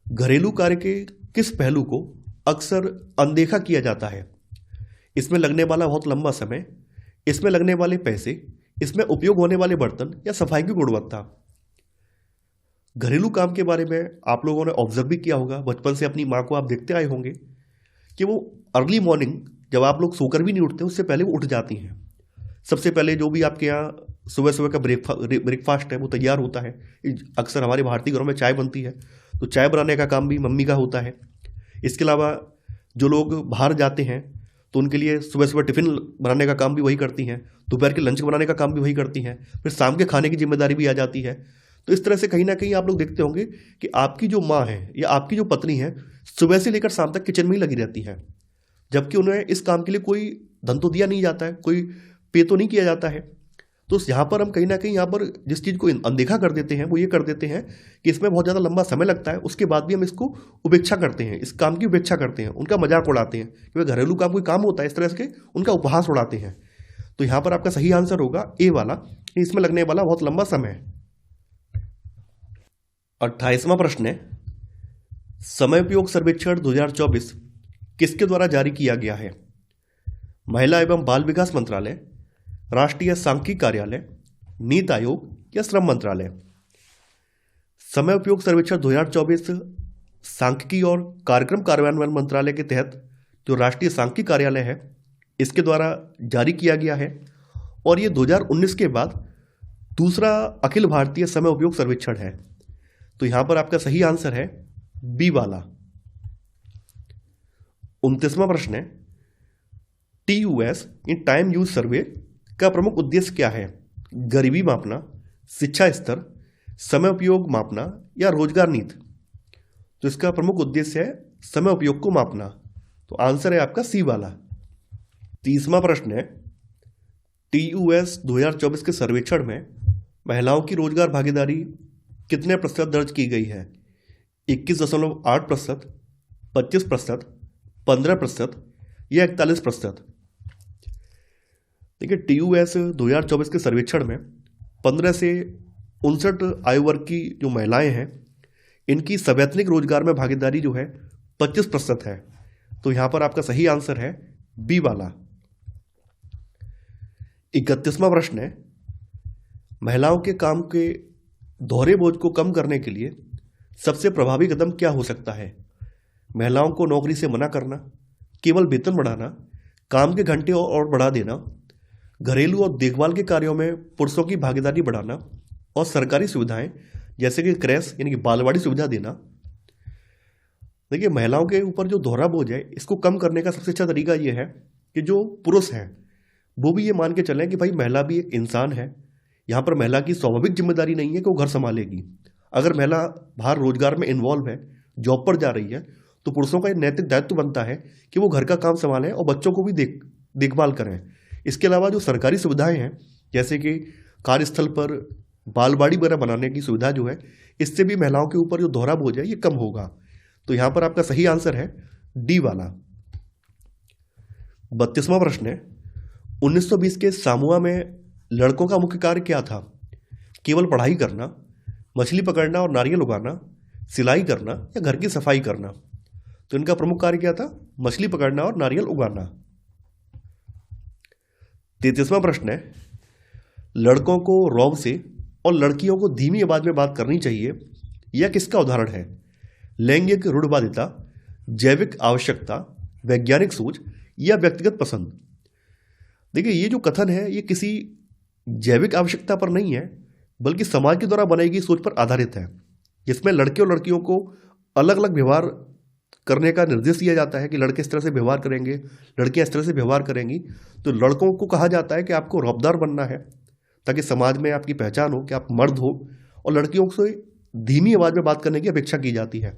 S1: घरेलू कार्य के किस पहलू को अक्सर अनदेखा किया जाता है? इसमें लगने वाला बहुत लंबा समय, इसमें लगने वाले पैसे, इसमें उपयोग होने वाले बर्तन या सफाई की गुणवत्ता। घरेलू काम के बारे में आप लोगों ने ऑब्जर्व भी किया होगा, बचपन से अपनी माँ को आप देखते आए होंगे कि वो अर्ली मॉर्निंग जब आप लोग सोकर भी नहीं उठते उससे पहले वो उठ जाती हैं। सबसे पहले जो भी आपके यहाँ सुबह सुबह का ब्रेकफास्ट है वो तैयार होता है। अक्सर हमारे भारतीय घरों में चाय बनती है, तो चाय बनाने का काम भी मम्मी का होता है। इसके अलावा जो लोग बाहर जाते हैं तो उनके लिए सुबह सुबह टिफ़िन बनाने का काम भी वही करती हैं, दोपहर के लंच बनाने का काम भी वही करती हैं, फिर शाम के खाने की जिम्मेदारी भी आ जाती है। तो इस तरह से कहीं ना कहीं आप लोग देखते होंगे कि आपकी जो माँ है या आपकी जो पत्नी है सुबह से लेकर शाम तक किचन में ही लगी रहती है, जबकि उन्हें इस काम के लिए कोई धन तो दिया नहीं जाता है, कोई पे तो नहीं किया जाता है। तो यहाँ पर हम कहीं ना कहीं यहाँ पर जिस चीज़ को अनदेखा कर देते हैं वो ये कर देते हैं कि इसमें बहुत ज़्यादा लंबा समय लगता है, उसके बाद भी हम इसको उपेक्षा करते हैं, इस काम की उपेक्षा करते हैं, उनका मजाक उड़ाते हैं कि भाई घरेलू काम कोई काम होता है, इस तरह से उनका उपहास उड़ाते हैं। तो यहाँ पर आपका सही आंसर होगा ए वाला, इसमें लगने वाला बहुत लंबा समय। 28वां प्रश्न है, समय उपयोग सर्वेक्षण 2024 किसके द्वारा जारी किया गया है? महिला एवं बाल विकास मंत्रालय, राष्ट्रीय सांख्यिकी कार्यालय, नीति आयोग या श्रम मंत्रालय? समय उपयोग सर्वेक्षण 2024 सांख्यिकी और कार्यक्रम कार्यान्वयन मंत्रालय के तहत जो राष्ट्रीय सांख्यिकी कार्यालय है इसके द्वारा जारी किया गया है, और ये 2019 के बाद दूसरा अखिल भारतीय समय उपयोग सर्वेक्षण है। तो यहां पर आपका सही आंसर है बी वाला। 29वां प्रश्न है, TUS इन टाइम यूज सर्वे का प्रमुख उद्देश्य क्या है? गरीबी मापना, शिक्षा स्तर, समय उपयोग मापना या रोजगार नीति? तो इसका प्रमुख उद्देश्य है समय उपयोग को मापना। तो आंसर है आपका सी वाला। 30वां प्रश्न है, TUS 2024 के सर्वेक्षण में महिलाओं की रोजगार भागीदारी कितने प्रतिशत दर्ज की गई है? 21.8%, 25%, 15% या 41%? देखिए, TUS 2024 के सर्वेक्षण में 15 से 59 आयु वर्ग की जो महिलाएं हैं इनकी सवैतनिक रोजगार में भागीदारी जो है 25% है। तो यहां पर आपका सही आंसर है बी वाला। 31वां प्रश्न है, महिलाओं के काम के दोहरे बोझ को कम करने के लिए सबसे प्रभावी कदम क्या हो सकता है? महिलाओं को नौकरी से मना करना, केवल वेतन बढ़ाना, काम के घंटे और बढ़ा देना, घरेलू और देखभाल के कार्यों में पुरुषों की भागीदारी बढ़ाना, और सरकारी सुविधाएं जैसे कि क्रैश यानी कि बालवाड़ी सुविधा देना। देखिए, महिलाओं के ऊपर जो दोहरा बोझ है इसको कम करने का सबसे अच्छा तरीका यह है कि जो पुरुष हैं वो भी ये मान के चलें कि भाई महिला भी एक इंसान है। यहाँ पर महिला की स्वाभाविक जिम्मेदारी नहीं है कि वो घर संभालेगी। अगर महिला बाहर रोजगार में इन्वॉल्व है, जॉब पर जा रही है, तो पुरुषों का नैतिक दायित्व बनता है कि वो घर का काम संभालें और बच्चों को भी देखभाल करें। इसके अलावा जो सरकारी सुविधाएं हैं जैसे कि कार्यस्थल पर बालवाड़ी वगैरह बनाने की सुविधा जो है, इससे भी महिलाओं के ऊपर जो दोहरा बोझ है ये कम होगा। तो यहाँ पर आपका सही आंसर है डी वाला। 32वां प्रश्न है, 1920 के सामोआ में लड़कों का मुख्य कार्य क्या था? केवल पढ़ाई करना, मछली पकड़ना और नारियल उगाना, सिलाई करना या घर की सफाई करना? तो इनका प्रमुख कार्य क्या था? मछली पकड़ना और नारियल उगाना। 33वां प्रश्न है, लड़कों को रौब से और लड़कियों को धीमी आवाज में बात करनी चाहिए, यह किसका उदाहरण है? लैंगिक रूढ़िवादिता, जैविक आवश्यकता, वैज्ञानिक सोच या व्यक्तिगत पसंद? देखिए, ये जो कथन है ये किसी जैविक आवश्यकता पर नहीं है बल्कि समाज के द्वारा बनाई गई सोच पर आधारित है, जिसमें लड़के और लड़कियों को अलग अलग व्यवहार करने का निर्देश दिया जाता है कि लड़के इस तरह से व्यवहार करेंगे, लड़कियां इस तरह से व्यवहार करेंगी। तो लड़कों को कहा जाता है कि आपको रौबदार बनना है ताकि समाज में आपकी पहचान हो कि आप मर्द हो, और लड़कियों से धीमी आवाज में बात करने की अपेक्षा की जाती है।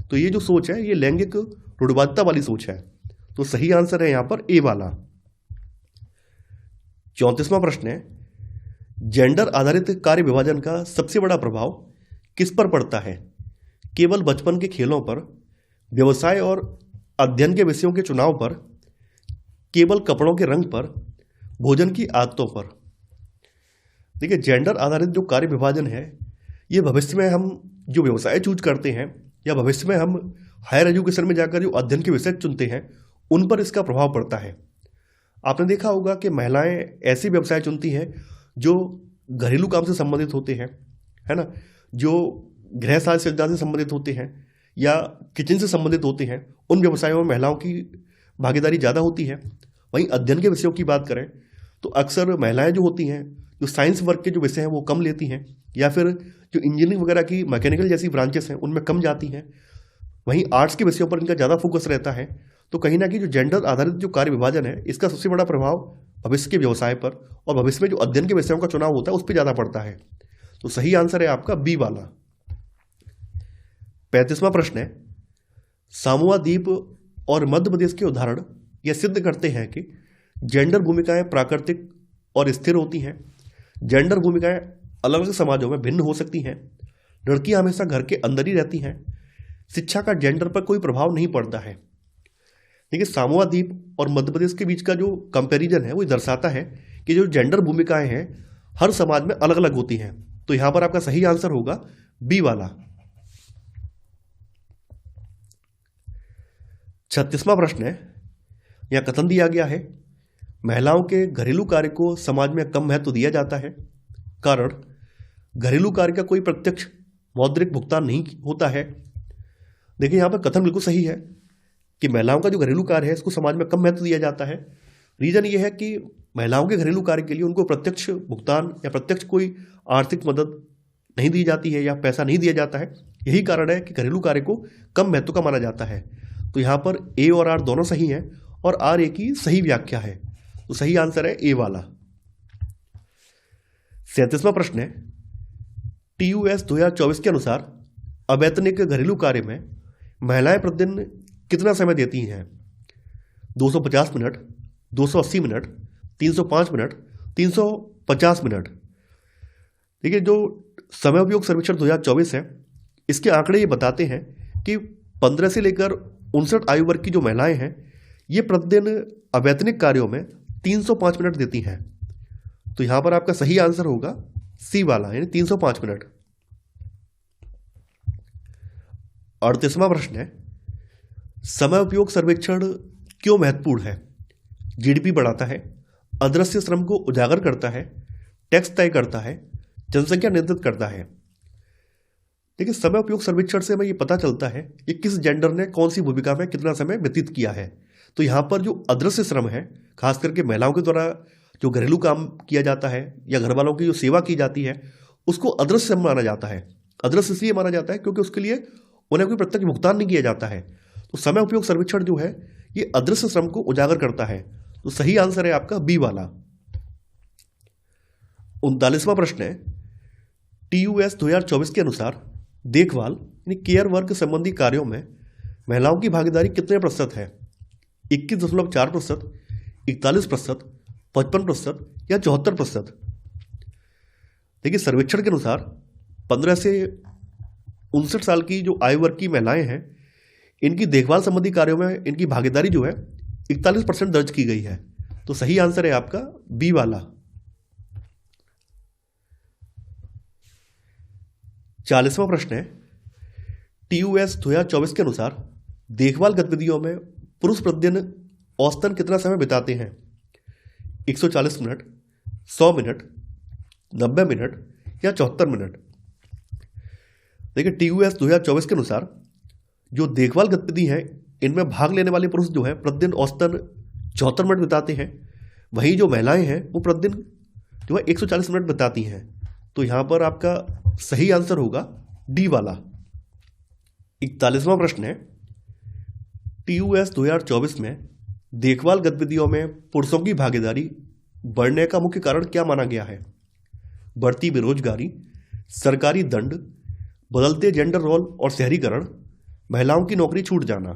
S1: तो ये जो सोच है ये लैंगिक रूढ़िवादिता वाली सोच है। तो सही आंसर है यहां पर ए वाला। 34वां प्रश्न है, जेंडर आधारित कार्य विभाजन का सबसे बड़ा प्रभाव किस पर पड़ता है? केवल बचपन के खेलों पर, व्यवसाय और अध्ययन के विषयों के चुनाव पर, केवल कपड़ों के रंग पर, भोजन की आदतों पर? देखिए, जेंडर आधारित जो कार्य विभाजन है ये भविष्य में हम जो व्यवसाय चूज करते हैं या भविष्य में हम हायर एजुकेशन में जाकर जो अध्ययन के विषय चुनते हैं उन पर इसका प्रभाव पड़ता है। आपने देखा होगा कि महिलाएं ऐसे व्यवसाय चुनती हैं जो घरेलू काम से संबंधित होते हैं, है ना, जो गृह साज सज्जा से संबंधित होते हैं या किचन से संबंधित होते हैं। उन व्यवसायों में महिलाओं की भागीदारी ज़्यादा होती है। वहीं अध्ययन के विषयों की बात करें तो अक्सर महिलाएं जो होती हैं जो साइंस वर्क के जो विषय हैं वो कम लेती हैं, या फिर जो इंजीनियरिंग वगैरह की मैकेनिकल जैसी ब्रांचेस हैं उनमें कम जाती हैं। वहीं आर्ट्स के विषयों पर इनका ज़्यादा फोकस रहता है। तो कहीं ना कहीं जो जेंडर आधारित जो कार्य विभाजन है इसका सबसे बड़ा प्रभाव भविष्य के व्यवसाय पर और भविष्य में जो अध्ययन के विषयों का चुनाव होता है उस पर ज़्यादा पड़ता है। तो सही आंसर है आपका बी वाला। 35वां प्रश्न है, सामोआ द्वीप और मध्य प्रदेश के उदाहरण यह सिद्ध करते हैं कि जेंडर भूमिकाएं प्राकृतिक और स्थिर होती हैं, जेंडर भूमिकाएं अलग अलग समाजों में भिन्न हो सकती हैं। लड़कियां हमेशा घर के अंदर ही रहती हैं। शिक्षा का जेंडर पर कोई प्रभाव नहीं पड़ता है। देखिए, सामोआ द्वीप और मध्य प्रदेश के बीच का जो कंपैरिजन है वो दर्शाता है कि जो जेंडर भूमिकाएं हैं हर समाज में अलग अलग होती हैं। तो यहां पर आपका सही आंसर होगा बी वाला। 36वां प्रश्न है, यह कथन दिया गया है, महिलाओं के घरेलू कार्य को समाज में कम महत्व दिया जाता है। कारण, घरेलू कार्य का कोई प्रत्यक्ष मौद्रिक भुगतान नहीं होता है। देखिए, यहां पर कथन बिल्कुल सही है कि महिलाओं का जो घरेलू कार्य है इसको समाज में कम महत्व दिया जाता है। रीजन ये है कि महिलाओं के घरेलू कार्य के लिए उनको प्रत्यक्ष भुगतान या प्रत्यक्ष कोई आर्थिक मदद नहीं दी जाती है या पैसा नहीं दिया जाता है। यही कारण है कि घरेलू कार्य को कम महत्व का माना जाता है। तो यहाँ पर ए और आर दोनों सही हैं और आर ए की सही व्याख्या है। तो सही आंसर है ए वाला। 37वां प्रश्न है, TUS 2024 के अनुसार अवैतनिक घरेलू कार्य में महिलाएं प्रतिदिन कितना समय देती हैं? 250 मिनट, 280 मिनट, 305 मिनट, 350 मिनट। देखिए, जो समय उपयोग सर्वेक्षण 2024 है इसके आंकड़े ये बताते हैं कि 15 से लेकर 59 आयु वर्ग की जो महिलाएं हैं ये प्रतिदिन अवैतनिक कार्यों में 305 मिनट देती हैं। तो यहां पर आपका सही आंसर होगा सी वाला, यानी 305 मिनट। 38वां प्रश्न है, समय उपयोग सर्वेक्षण क्यों महत्वपूर्ण है? GDP बढ़ाता है, अदृश्य श्रम को उजागर करता है, टैक्स तय करता है, जनसंख्या नियंत्रित करता है। देखिए, समय उपयोग सर्वेक्षण से हमें ये पता चलता है कि किस जेंडर ने कौन सी भूमिका में कितना समय व्यतीत किया है। तो यहाँ पर जो अदृश्य श्रम है, खास करके महिलाओं के द्वारा जो घरेलू काम किया जाता है या घर वालों की जो सेवा की जाती है उसको अदृश्य श्रम माना जाता है। अदृश्य इसलिए माना जाता है क्योंकि उसके लिए उन्हें कोई प्रत्यक्ष भुगतान नहीं किया जाता है। तो समय उपयोग सर्वेक्षण जो है ये अदृश्य श्रम को उजागर करता है। तो सही आंसर है आपका बी वाला। 39वां प्रश्न है, TUS 2024 के अनुसार देखभाल यानी केयर वर्क संबंधी कार्यों में महिलाओं की भागीदारी कितने प्रतिशत है? 21.4%, 41%, 55% या 74%? देखिए, सर्वेक्षण के अनुसार 15 से 59 साल की जो आयु वर्ग की महिलाएं हैं इनकी देखभाल संबंधी कार्यों में इनकी भागीदारी जो है 41% दर्ज की गई है। तो सही आंसर है आपका बी वाला। 40वां प्रश्न है, TUS 2024 के अनुसार देखभाल गतिविधियों में पुरुष प्रतिदिन औसतन कितना समय बिताते हैं? 140 मिनट, 100 मिनट, 90 मिनट या 74 मिनट? देखिए, TUS 2024 के अनुसार जो देखभाल गतिविधि है इनमें भाग लेने वाले पुरुष जो है प्रतिदिन औसतन 74 मिनट बिताते हैं। वहीं जो महिलाएं हैं वो प्रतिदिन जो है 140 मिनट बिताती हैं। तो यहां पर आपका सही आंसर होगा डी वाला। 41वां प्रश्न है, TUS 2024 में देखभाल गतिविधियों में पुरुषों की भागीदारी बढ़ने का मुख्य कारण क्या माना गया है? बढ़ती बेरोजगारी, सरकारी दंड, बदलते जेंडर रोल और शहरीकरण, महिलाओं की नौकरी छूट जाना।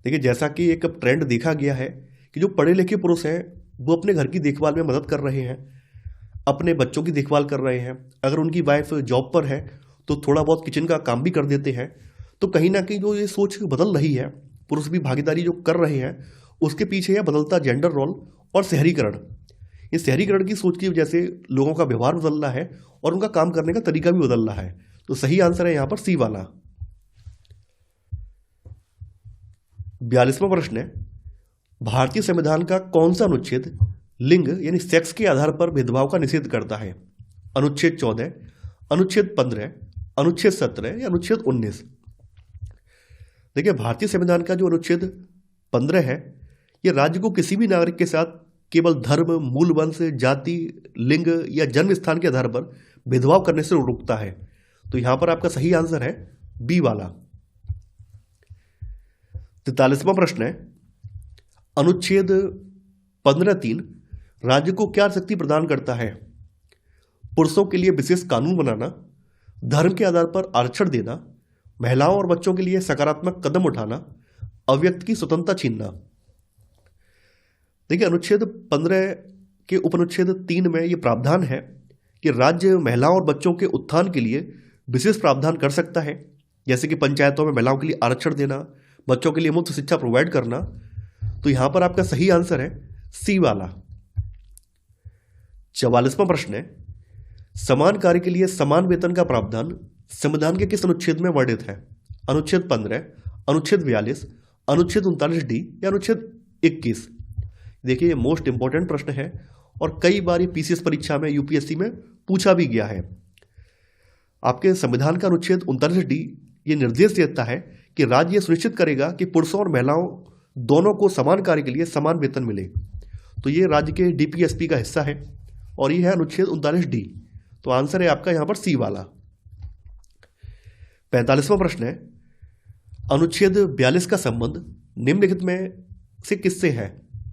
S1: देखिए, जैसा कि एक ट्रेंड देखा गया है कि जो पढ़े लिखे पुरुष हैं वो अपने घर की देखभाल में मदद कर रहे हैं, अपने बच्चों की देखभाल कर रहे हैं। अगर उनकी वाइफ जॉब पर है तो थोड़ा बहुत किचन का काम भी कर देते हैं। तो कहीं ना कहीं जो ये सोच बदल रही है, पुरुष भी भागीदारी जो कर रहे हैं, उसके पीछे है बदलता जेंडर रोल और शहरीकरण। इस शहरीकरण की सोच की वजह से लोगों का व्यवहार बदल रहा है और उनका काम करने का तरीका भी बदल रहा है। तो सही आंसर है यहां पर सी वाला। 42वां प्रश्न है, भारतीय संविधान का कौन सा अनुच्छेद लिंग यानी सेक्स के आधार पर भेदभाव का निषेध करता है? अनुच्छेद 14, अनुच्छेद 15, अनुच्छेद 17 या अनुच्छेद 19? देखिए, भारतीय संविधान का जो अनुच्छेद 15 है यह राज्य को किसी भी नागरिक के साथ केवल धर्म, मूल वंश, जाति, लिंग या जन्म स्थान के आधार पर भेदभाव करने से रोकता है। तो यहां पर आपका सही आंसर है बी वाला। 43वां प्रश्न है, अनुच्छेद 15(3) राज्य को क्या शक्ति प्रदान करता है? पुरुषों के लिए विशेष कानून बनाना, धर्म के आधार पर आरक्षण देना, महिलाओं और बच्चों के लिए सकारात्मक कदम उठाना, अव्यक्त की स्वतंत्रता छीनना। देखिए, अनुच्छेद 15 के उपनुच्छेद 3 में ये प्रावधान है कि राज्य महिलाओं और बच्चों के उत्थान के लिए विशेष प्रावधान कर सकता है, जैसे कि पंचायतों में महिलाओं के लिए आरक्षण देना, बच्चों के लिए मुफ्त शिक्षा प्रोवाइड करना। तो यहां पर आपका सही आंसर है सी वाला। 44वां प्रश्न है, समान कार्य के लिए समान वेतन का प्रावधान संविधान के किस अनुच्छेद में वर्णित है? अनुच्छेद 15, अनुच्छेद 42, अनुच्छेद 39D या अनुच्छेद 21? देखिए, ये मोस्ट इंपॉर्टेंट प्रश्न है और कई बार ये पीसीएस परीक्षा में, यूपीएससी में पूछा भी गया है। आपके संविधान का अनुच्छेद 39D ये निर्देश देता है कि राज्य यह सुनिश्चित करेगा कि पुरुषों और महिलाओं दोनों को समान कार्य के लिए समान वेतन मिले। तो ये राज्य के डीपीएसपी का हिस्सा है और ये है अनुच्छेद 39D। तो आंसर है आपका यहां पर सी वाला। 45वां प्रश्न है, अनुच्छेद 42 का संबंध निम्नलिखित में से किससे है?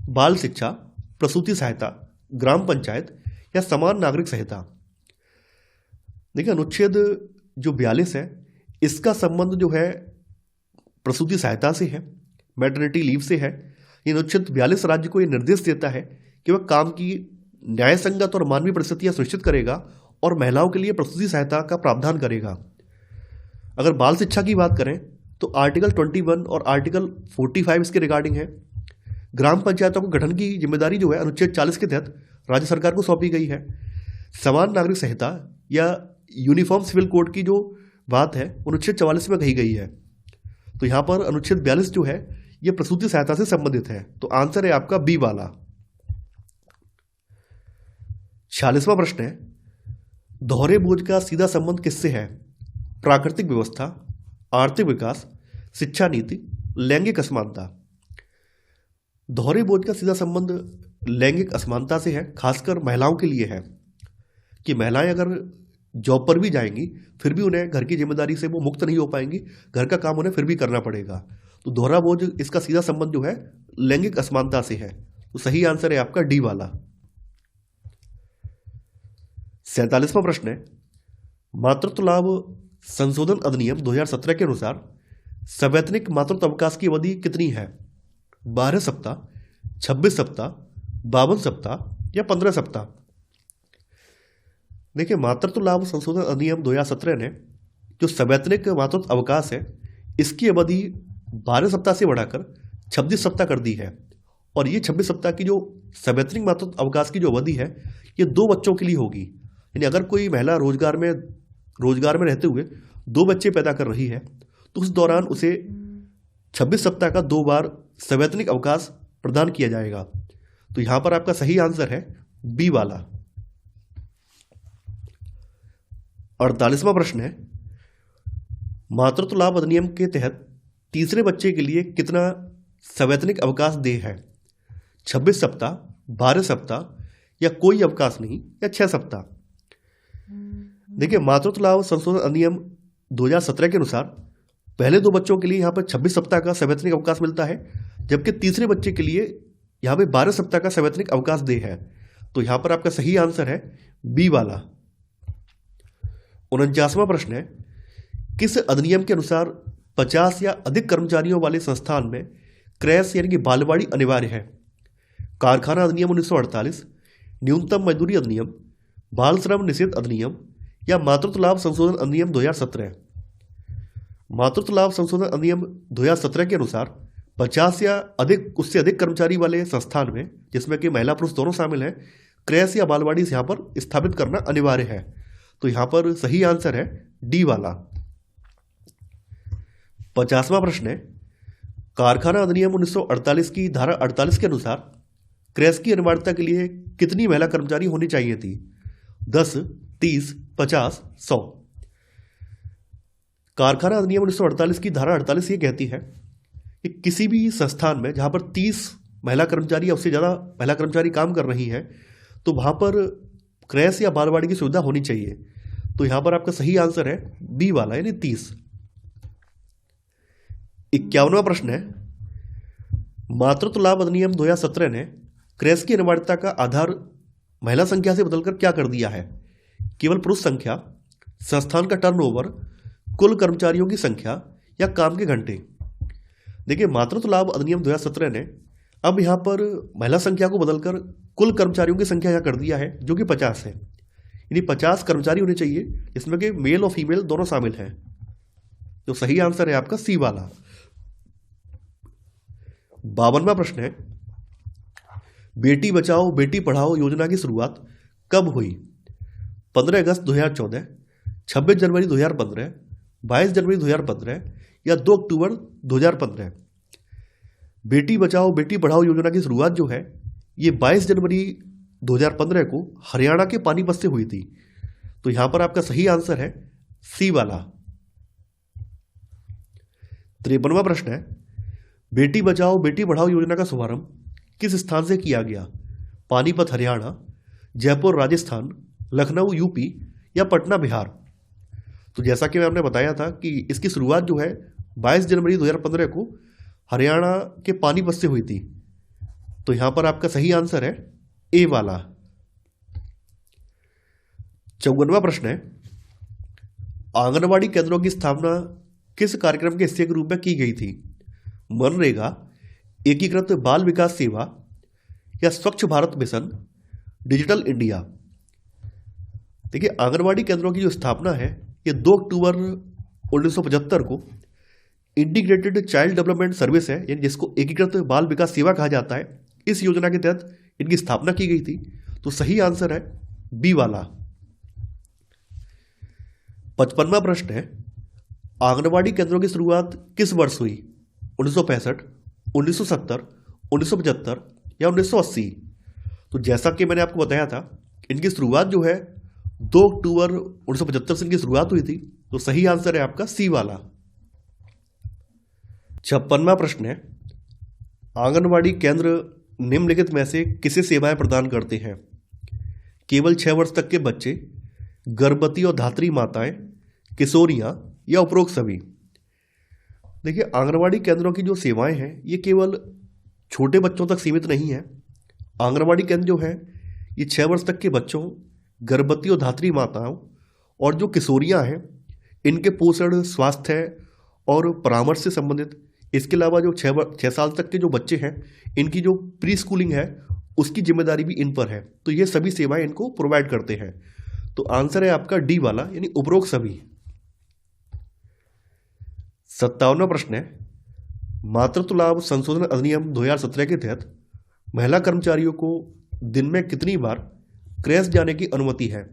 S1: बाल शिक्षा, प्रसूति सहायता, ग्राम पंचायत या समान नागरिक संहिता? देखिए, अनुच्छेद जो 42 है इसका संबंध जो है प्रसूति सहायता से है, मैटरनिटी लीव से है। ये अनुच्छेद 42 राज्य को ये निर्देश देता है कि वह काम की न्याय संगत और मानवीय परिस्थितियां सुनिश्चित करेगा और महिलाओं के लिए प्रसूति सहायता का प्रावधान करेगा। अगर बाल शिक्षा की बात करें तो आर्टिकल 21 और आर्टिकल 45 इसके रिगार्डिंग है। ग्राम पंचायतों को गठन की जिम्मेदारी जो है अनुच्छेद 40 के तहत राज्य सरकार को सौंपी गई है। समान नागरिक संहिता या यूनिफॉर्म सिविल कोड की जो बात है अनुच्छेद 44 में कही गई है। तो यहां पर अनुच्छेद 42 जो है यह प्रसूति सहायता से संबंधित है। तो आंसर है आपका बी वाला। 46वां प्रश्न है, दोहरे बोझ का सीधा संबंध किससे है? प्राकृतिक व्यवस्था, आर्थिक विकास, शिक्षा नीति, लैंगिक असमानता? दोहरे बोझ का सीधा संबंध लैंगिक असमानता से है, खासकर महिलाओं के लिए है कि महिलाएं अगर जॉब पर भी जाएंगी फिर भी उन्हें घर की जिम्मेदारी से वो मुक्त नहीं हो पाएंगी, घर का काम उन्हें फिर भी करना पड़ेगा। तो दोहरा बोझ इसका सीधा संबंध जो है लैंगिक असमानता से है। तो सही आंसर है आपका डी वाला। 47वां प्रश्न है, मातृत्व लाभ संशोधन अधिनियम 2017 के अनुसार सवैतनिक मातृत्व अवकाश की अवधि कितनी है? 12 सप्ताह, 26 सप्ताह, 52 सप्ताह या 15 सप्ताह? देखिए, मातृत्व लाभ संशोधन अधिनियम 2017 ने जो सवैतनिक मातृत्व अवकाश है इसकी अवधि 12 सप्ताह से बढ़ाकर 26 सप्ताह कर दी है। और ये 26 सप्ताह की जो सवैतनिक मातृत्व अवकाश की जो अवधि है ये 2 बच्चों के लिए होगी। यानी अगर कोई महिला रोजगार में रहते हुए 2 बच्चे पैदा कर रही है तो उस दौरान उसे 26 सप्ताह का 2 बार सवैतनिक अवकाश प्रदान किया जाएगा। तो यहां पर आपका सही आंसर है बी वाला। 48वां प्रश्न है, मातृत्व लाभ अधिनियम के तहत तीसरे बच्चे के लिए कितना सवैतनिक अवकाश देय है? 26 सप्ताह, 12 सप्ताह या कोई अवकाश नहीं या 6 सप्ताह? देखिए, मातृत्व लाभ संशोधन अधिनियम 2017 के अनुसार पहले 2 बच्चों के लिए यहां पर 26 सप्ताह का सवैतनिक अवकाश मिलता है, जबकि तीसरे बच्चे के लिए यहां पर 12 सप्ताह का सवैतनिक अवकाश देय है। तो यहां पर आपका सही आंसर है बी वाला। 49वां प्रश्न है, किस अधिनियम के अनुसार 50 या अधिक कर्मचारियों वाले संस्थान में क्रैश यानी कि बालवाड़ी अनिवार्य है? कारखाना अधिनियम 1948, न्यूनतम मजदूरी अधिनियम, बाल श्रम निषेध अधिनियम या मातृत्व लाभ संशोधन अधिनियम 2017? मातृत्व लाभ संशोधन अधिनियम 2017 के अनुसार 50 या उससे अधिक कर्मचारी वाले संस्थान में, जिसमें कि महिला पुरुष दोनों शामिल हैं, क्रैश या बालवाड़ी यहां पर स्थापित करना अनिवार्य है। तो यहां पर सही आंसर है डी वाला। 50वां प्रश्न है, कारखाना अधिनियम 1948 की धारा 48 के अनुसार क्रैश की अनिवार्यता के लिए कितनी महिला कर्मचारी होनी चाहिए थी? 10, 30, 50, 100? कारखाना अधिनियम 1948 की धारा 48 ये कहती है कि किसी भी संस्थान में जहां पर 30 महिला कर्मचारी या उससे ज़्यादा महिला कर्मचारी काम कर रही हैं तो वहां पर क्रैश या बालवाड़ी की सुविधा होनी चाहिए। तो यहां पर आपका सही आंसर है बी वाला यानी 30। 51वां प्रश्न है, मातृत्व लाभ अधिनियम 2017 ने क्रैश की अनिवार्यता का आधार महिला संख्या से बदलकर क्या कर दिया है? केवल पुरुष संख्या, संस्थान का टर्नओवर, कुल कर्मचारियों की संख्या या काम के घंटे? देखिए, मातृत्व लाभ अधिनियम 2017 ने अब यहां पर महिला संख्या को बदलकर कुल कर्मचारियों की संख्या यहाँ कर दिया है जो कि 50 है, यानी 50 कर्मचारी होने चाहिए जिसमें कि मेल और फीमेल दोनों शामिल हैं। तो सही आंसर है आपका सी वाला। 52वां प्रश्न है, बेटी बचाओ बेटी पढ़ाओ योजना की शुरुआत कब हुई? 15 अगस्त 2014, 26 जनवरी 2015, 22 जनवरी 2015 या 2 अक्टूबर 2015? बेटी बचाओ बेटी पढ़ाओ योजना की शुरुआत जो है ये 22 जनवरी 2015 को हरियाणा के पानीपत से हुई थी। तो यहां पर आपका सही आंसर है सी वाला। 53वां प्रश्न है, बेटी बचाओ बेटी पढ़ाओ योजना का शुभारंभ किस स्थान से किया गया? पानीपत हरियाणा, जयपुर राजस्थान, लखनऊ यूपी या पटना बिहार? तो जैसा कि मैंने बताया था कि इसकी शुरुआत जो है 22 जनवरी 2015 को हरियाणा के पानीपत से हुई थी। तो यहां पर आपका सही आंसर है ए वाला। 54वां प्रश्न है, आंगनवाड़ी केंद्रों की स्थापना किस कार्यक्रम के हिस्से के रूप में की गई थी? मनरेगा, एकीकृत बाल विकास सेवा या स्वच्छ भारत मिशन, डिजिटल इंडिया? देखिए, आंगनवाड़ी केंद्रों की जो स्थापना है ये 2 अक्टूबर 1975 को इंटीग्रेटेड चाइल्ड डेवलपमेंट सर्विस है, यानी जिसको एकीकृत बाल विकास सेवा कहा जाता है, इस योजना के तहत इनकी स्थापना की गई थी। तो सही आंसर है बी वाला। 55वां प्रश्न है, आंगनवाड़ी केंद्रों की शुरुआत किस वर्ष हुई? 1965, 1970, 1975 या 1980? तो जैसा कि मैंने आपको बताया था, इनकी शुरुआत जो है 2 अक्टूबर 1975 से इनकी शुरुआत हुई थी। तो सही आंसर है आपका सी वाला। 56वां प्रश्न है, आंगनवाड़ी केंद्र निम्नलिखित में से किसे सेवाएं प्रदान करते हैं? केवल 6 वर्ष तक के बच्चे, गर्भवती और धात्री माताएं, किशोरियां या उपरोक्त सभी? देखिए, आंगनवाड़ी केंद्रों की जो सेवाएं हैं ये केवल छोटे बच्चों तक सीमित नहीं है। आंगनवाड़ी केंद्र जो है ये 6 वर्ष तक के बच्चों, गर्भवती और धात्री माताओं और जो किशोरियां हैं इनके पोषण, स्वास्थ्य और परामर्श से संबंधित, इसके अलावा जो 6 साल तक के जो बच्चे हैं इनकी जो प्री स्कूलिंग है उसकी जिम्मेदारी भी इन पर है। तो ये सभी सेवाएं इनको प्रोवाइड करते हैं। तो आंसर है आपका डी वाला, यानी उपरोक्त सभी। 57वां प्रश्न है, मातृत्व लाभ संशोधन अधिनियम 2017 के तहत महिला कर्मचारियों को दिन में कितनी बार क्रैश जाने की अनुमति है?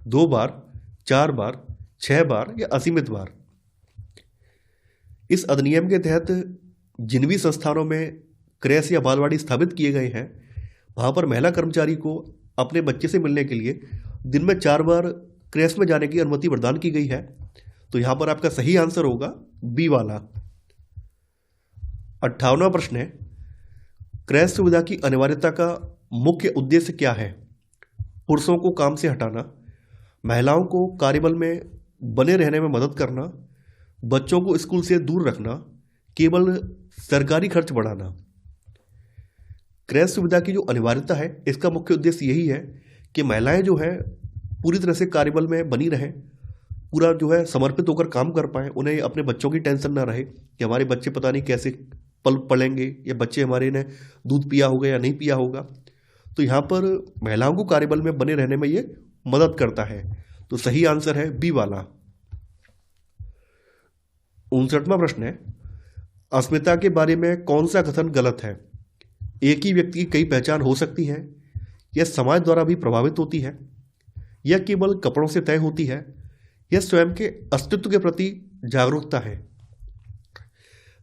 S1: 2 बार, 4 बार, 6 बार या असीमित बार? इस अधिनियम के तहत जिन भी संस्थानों में क्रैश या बालवाड़ी स्थापित किए गए हैं वहां पर महिला कर्मचारी को अपने बच्चे से मिलने के लिए दिन में 4 बार क्रैश में जाने की अनुमति प्रदान की गई है। तो यहां पर आपका सही आंसर होगा बी वाला। 58वां प्रश्न है, क्रैश सुविधा की अनिवार्यता का मुख्य उद्देश्य क्या है? पुरुषों को काम से हटाना, महिलाओं को कार्यबल में बने रहने में मदद करना, बच्चों को स्कूल से दूर रखना, केवल सरकारी खर्च बढ़ाना? क्रैश सुविधा की जो अनिवार्यता है इसका मुख्य उद्देश्य यही है कि महिलाएं जो है पूरी तरह से कार्यबल में बनी रहें, पूरा जो है समर्पित होकर काम कर पाएं, उन्हें अपने बच्चों की टेंशन ना रहे कि हमारे बच्चे पता नहीं कैसे पलेंगे या बच्चे हमारे ने दूध पिया होगा या नहीं पिया होगा। तो यहाँ पर महिलाओं को कार्यबल में बने रहने में ये मदद करता है। तो सही आंसर है बी वाला। 59वां प्रश्न है, अस्मिता के बारे में कौन सा कथन गलत है? एक ही व्यक्ति की कई पहचान हो सकती है, यह समाज द्वारा भी प्रभावित होती है, यह केवल कपड़ों से तय होती है, यह स्वयं के अस्तित्व के प्रति जागरूकता है?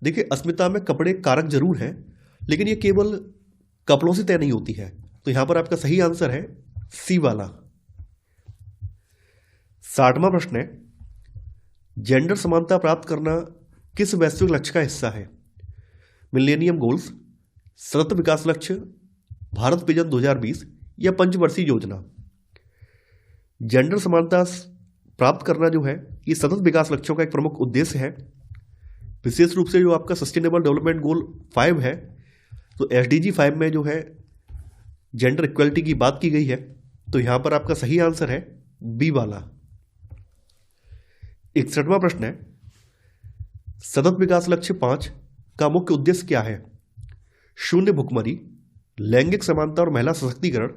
S1: देखिए, अस्मिता में कपड़े कारक जरूर हैं लेकिन यह केवल कपड़ों से तय नहीं होती है। तो यहां पर आपका सही आंसर है सी वाला। 60वां प्रश्न है, जेंडर समानता प्राप्त करना किस वैश्विक लक्ष्य का हिस्सा है? मिलेनियम गोल्स, सतत विकास लक्ष्य, भारत विजन 2020 या पंचवर्षीय योजना? जेंडर समानता प्राप्त करना जो है ये सतत विकास लक्ष्यों का एक प्रमुख उद्देश्य है। विशेष रूप से जो आपका सस्टेनेबल डेवलपमेंट गोल 5 है, तो SDG 5 में जो है जेंडर इक्वलिटी की बात की गई है। तो यहां पर आपका सही आंसर है बी वाला। 61वां प्रश्न है, सतत विकास लक्ष्य 5 का मुख्य उद्देश्य क्या है? शून्य भुखमरी, लैंगिक समानता और महिला सशक्तिकरण,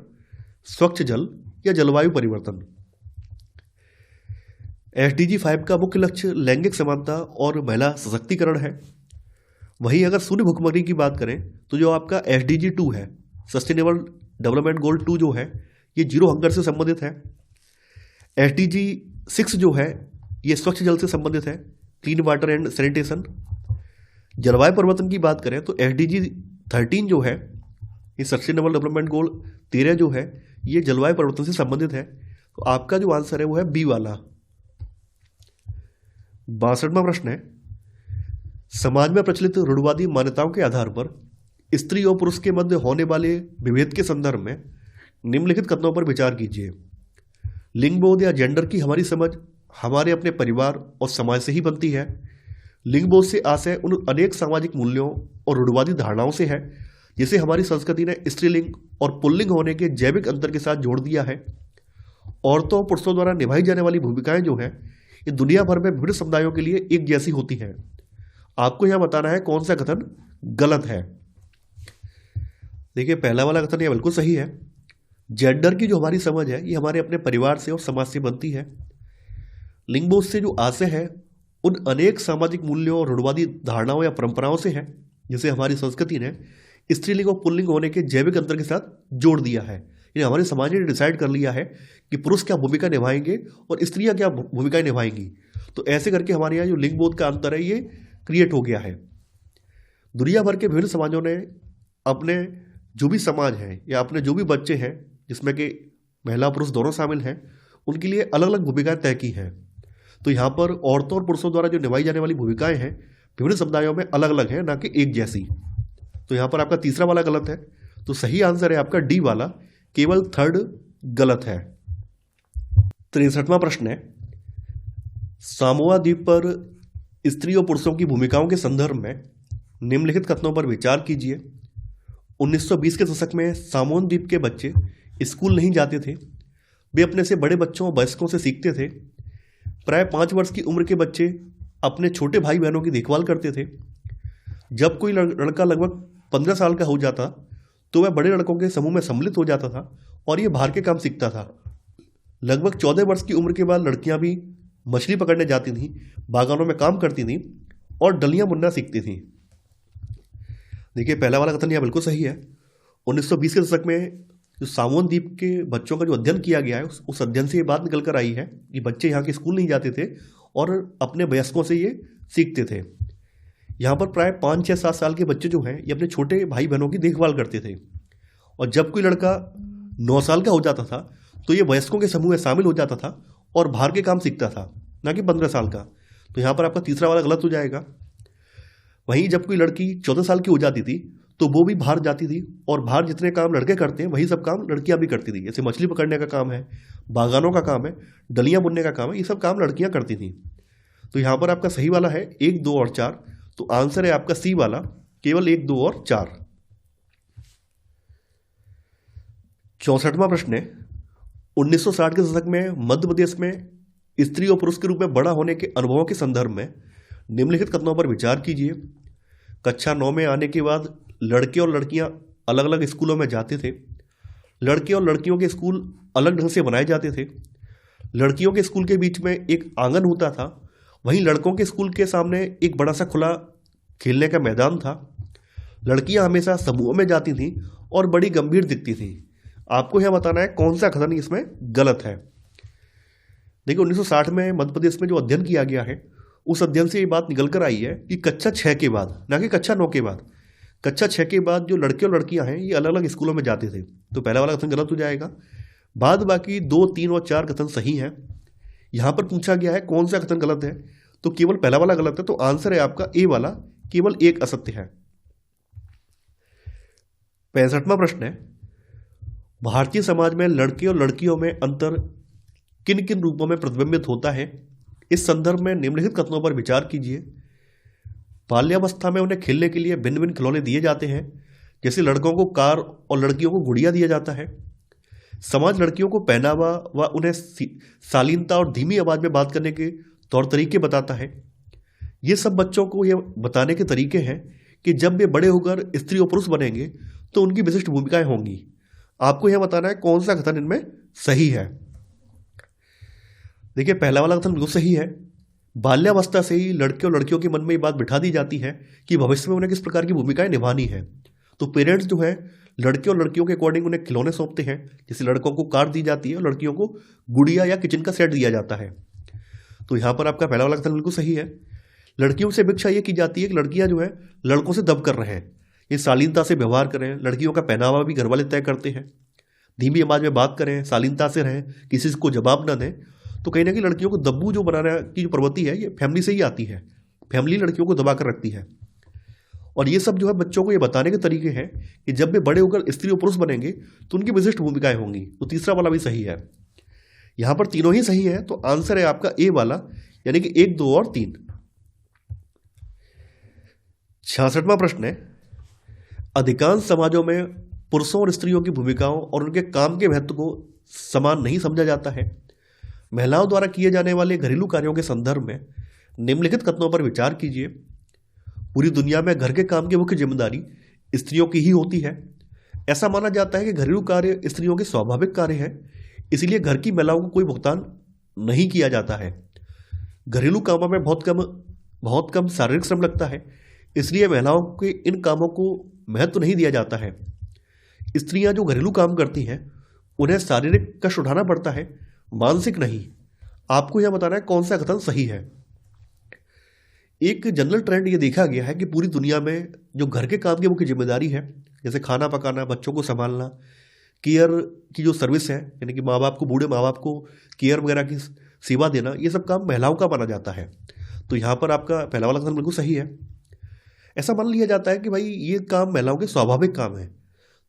S1: स्वच्छ जल या जलवायु परिवर्तन। SDG 5 का मुख्य लक्ष्य लैंगिक समानता और महिला सशक्तिकरण है। वहीं अगर शून्य भुखमरी की बात करें तो जो आपका SDG 2 है, सस्टेनेबल डेवलपमेंट गोल 2 जो है, ये जीरो हंगर से संबंधित है। SDG 6 जो है ये स्वच्छ जल से संबंधित है, क्लीन वाटर एंड सैनिटेशन। जलवायु परिवर्तन की बात करें तो SDG 13 जो है, ये सस्टेनेबल डेवलपमेंट गोल 13 जो है, ये जलवायु परिवर्तन से संबंधित है। तो आपका जो आंसर है वो है बी वाला। 62वां प्रश्न है, समाज में प्रचलित रूढ़िवादी मान्यताओं के आधार पर स्त्री और पुरुष के मध्य होने वाले विभेद के संदर्भ में निम्नलिखित कथनों पर विचार कीजिए। लिंग बोध या जेंडर की हमारी समझ हमारे अपने परिवार और समाज से ही बनती है। लिंग बोध से आशय उन अनेक सामाजिक मूल्यों और रूढ़िवादी धारणाओं से है जिसे हमारी संस्कृति ने स्त्रीलिंग और पुल्लिंग होने के जैविक अंतर के साथ जोड़ दिया है। औरतों और पुरुषों द्वारा निभाई जाने वाली भूमिकाएं जो है ये दुनिया भर में विभिन्न समुदायों के लिए एक जैसी होती हैं। आपको यह बताना है कौन सा कथन गलत है। देखिए, पहला वाला कथन यह बिल्कुल सही है। जेंडर की जो हमारी समझ है ये हमारे अपने परिवार से और समाज से बनती है। लिंग बोध से जो आशय है उन अनेक सामाजिक मूल्यों और रूढ़िवादी धारणाओं या परंपराओं से है जिसे हमारी संस्कृति ने स्त्रीलिंग और पुल्लिंग होने के जैविक अंतर के साथ जोड़ दिया है। यानी हमारे समाज ने डिसाइड कर लिया है कि पुरुष क्या भूमिका निभाएंगे और स्त्रियां क्या भूमिकाएं निभाएंगी। तो ऐसे करके हमारे यहाँ जो लिंग बोध का अंतर है ये क्रिएट हो गया है। दुनिया भर के विभिन्न समाजों ने अपने जो भी समाज हैं या अपने जो भी बच्चे हैं जिसमें कि महिला पुरुष दोनों शामिल हैं, उनके लिए अलग अलग भूमिकाएं तय की हैं। तो यहाँ पर औरतों और पुरुषों द्वारा जो निभाई जाने वाली भूमिकाएं हैं विभिन्न समुदायों में अलग अलग है, ना कि एक जैसी। तो यहाँ पर आपका तीसरा वाला गलत है। तो सही आंसर है आपका डी वाला, केवल थर्ड गलत है। 63वां प्रश्न है, सामोआ द्वीप पर स्त्री और पुरुषों की भूमिकाओं के संदर्भ में निम्नलिखित कथनों पर विचार कीजिए। 1920 के दशक में सामोन द्वीप के बच्चे स्कूल नहीं जाते थे। वे अपने से बड़े बच्चों और वयस्कों से सीखते थे। प्राय 5 वर्ष की उम्र के बच्चे अपने छोटे भाई बहनों की देखभाल करते थे। जब कोई लड़का लगभग 15 साल का हो जाता तो वह बड़े लड़कों के समूह में सम्मिलित हो जाता था और ये बाहर के काम सीखता था। लगभग 14 वर्ष की उम्र के बाद लड़कियां भी मछली पकड़ने जाती थीं, बागानों में काम करती थीं और डलियां बुनना सीखती थीं। देखिए, पहला वाला कथन यह बिल्कुल सही है। 1920 के दशक में जो सामोन द्वीप के बच्चों का जो अध्ययन किया गया है उस अध्ययन से ये बात निकल कर आई है कि बच्चे यहाँ के स्कूल नहीं जाते थे और अपने वयस्कों से ये सीखते थे। यहाँ पर प्राय 5, 6, 7 साल के बच्चे जो हैं ये अपने छोटे भाई बहनों की देखभाल करते थे और जब कोई लड़का 9 साल का हो जाता था तो ये वयस्कों के समूह में शामिल हो जाता था और बाहर के काम सीखता था, ना कि 15 साल का। तो यहाँ पर आपका तीसरा वाला गलत हो जाएगा। वहीं जब कोई लड़की 14 साल की हो जाती थी तो वो भी बाहर जाती थी और बाहर जितने काम लड़के करते हैं वही सब काम लड़कियां भी करती थी। जैसे मछली पकड़ने का काम है, बागानों का काम है, डलियां बुनने का काम है, ये सब काम लड़कियां करती थी। तो यहाँ पर आपका सही वाला है 1, 2 और 4। तो आंसर है आपका सी वाला, केवल 1, 2 और 4। 64वां प्रश्न है, 1960 के दशक में मध्य प्रदेश में स्त्री और पुरुष के रूप में बड़ा होने के अनुभवों के संदर्भ में निम्नलिखित कथनों पर विचार कीजिए। कक्षा 9 में आने के बाद लड़के और लड़कियां अलग अलग स्कूलों में जाते थे। लड़के और लड़कियों के स्कूल अलग ढंग से बनाए जाते थे। लड़कियों के स्कूल के बीच में एक आंगन होता था, वहीं लड़कों के स्कूल के सामने एक बड़ा सा खुला खेलने का मैदान था। लड़कियां हमेशा समूह में जाती थीं और बड़ी गंभीर दिखती थीं। आपको यह बताना है कौन सा कथन इसमें गलत है। देखिए, 1960 में मध्य प्रदेश में जो अध्ययन किया गया है उस अध्ययन से ये बात निकल कर आई है कि कक्षा 6 के बाद, ना कि कक्षा 9 के बाद, कक्षा 6 के बाद जो लड़के और लड़कियां हैं ये अलग अलग स्कूलों में जाते थे। तो पहला वाला कथन गलत हो जाएगा। बाद बाकी 2, 3 और 4 कथन सही हैं। यहाँ पर पूछा गया है कौन सा कथन गलत है, तो केवल पहला वाला गलत है। तो आंसर है आपका ए वाला, केवल एक असत्य है। 65वां प्रश्न है, भारतीय समाज में लड़के और लड़कियों में अंतर किन किन रूपों में प्रतिबिंबित होता है। इस संदर्भ में निम्नलिखित कथनों पर विचार कीजिए। बाल्यावस्था में उन्हें खेलने के लिए भिन्न भिन्न खिलौने दिए जाते हैं, जैसे लड़कों को कार और लड़कियों को गुड़िया दिया जाता है। समाज लड़कियों को पहनावा व उन्हें शालीनता और धीमी आवाज में बात करने के तौर तरीके बताता है। ये सब बच्चों को ये बताने के तरीके हैं कि जब वे बड़े होकर स्त्री और पुरुष बनेंगे तो उनकी विशिष्ट भूमिकाएं होंगी। आपको यह बताना है कौन सा कथन इनमें सही है। देखिए, पहला वाला कथन बिल्कुल सही है। बाल्यावस्था से ही लड़के और लड़कियों के मन में ये बात बिठा दी जाती है कि भविष्य में उन्हें किस प्रकार की भूमिकाएं निभानी है। तो पेरेंट्स जो है लड़के और लड़कियों के अकॉर्डिंग उन्हें खिलौने सौंपते हैं। जैसे लड़कों को कार दी जाती है और लड़कियों को गुड़िया या किचन का सेट दिया जाता है। तो यहाँ पर आपका पहला वाला कथन बिल्कुल सही है। लड़कियों से अपेक्षा ये की जाती है कि लड़कियां जो है लड़कों से दब कर रहे हैं, ये शालीनता से व्यवहार करें। लड़कियों का पहनावा भी घर वाले तय करते हैं। धीमी आवाज में बात करें, शालीनता से रहें, किसी को जवाब न दें। तो कहीं ना कहीं लड़कियों को दब्बू जो बनाने की जो प्रवृत्ति है ये फैमिली से ही आती है। फैमिली लड़कियों को दबा कर रखती है। और ये सब जो है बच्चों को ये बताने के तरीके हैं कि जब वे बड़े होकर स्त्री और पुरुष बनेंगे तो उनकी विशिष्ट भूमिकाएं होंगी। तो तीसरा वाला भी सही है। यहां पर तीनों ही सही है, तो आंसर है आपका ए वाला, यानी कि 1, 2 और 3। 66वां प्रश्न है, अधिकांश समाजों में पुरुषों और स्त्रियों की भूमिकाओं और उनके काम के महत्व को समान नहीं समझा जाता है। महिलाओं द्वारा किए जाने वाले घरेलू कार्यों के संदर्भ में निम्नलिखित कथनों पर विचार कीजिए। पूरी दुनिया में घर के काम की मुख्य जिम्मेदारी स्त्रियों की ही होती है। ऐसा माना जाता है कि घरेलू कार्य स्त्रियों के स्वाभाविक कार्य हैं, इसलिए घर की महिलाओं को कोई भुगतान नहीं किया जाता है। घरेलू कामों में बहुत कम शारीरिक श्रम लगता है, इसलिए महिलाओं के इन कामों को महत्व नहीं दिया जाता है। स्त्रियां जो घरेलू काम करती हैं उन्हें शारीरिक कष्ट उठाना पड़ता है, मानसिक नहीं। आपको यह बताना है कौन सा कथन सही है। एक जनरल ट्रेंड ये देखा गया है कि पूरी दुनिया में जो घर के काम की मुख्य जिम्मेदारी है, जैसे खाना पकाना, बच्चों को संभालना, केयर की जो सर्विस है, यानी कि माँ बाप को, बूढ़े माँ बाप को केयर वगैरह की सेवा देना, ये सब काम महिलाओं का माना जाता है। तो यहाँ पर आपका पहला वाला कथन बिल्कुल सही है। ऐसा मान लिया जाता है कि भाई ये काम महिलाओं के स्वाभाविक काम है,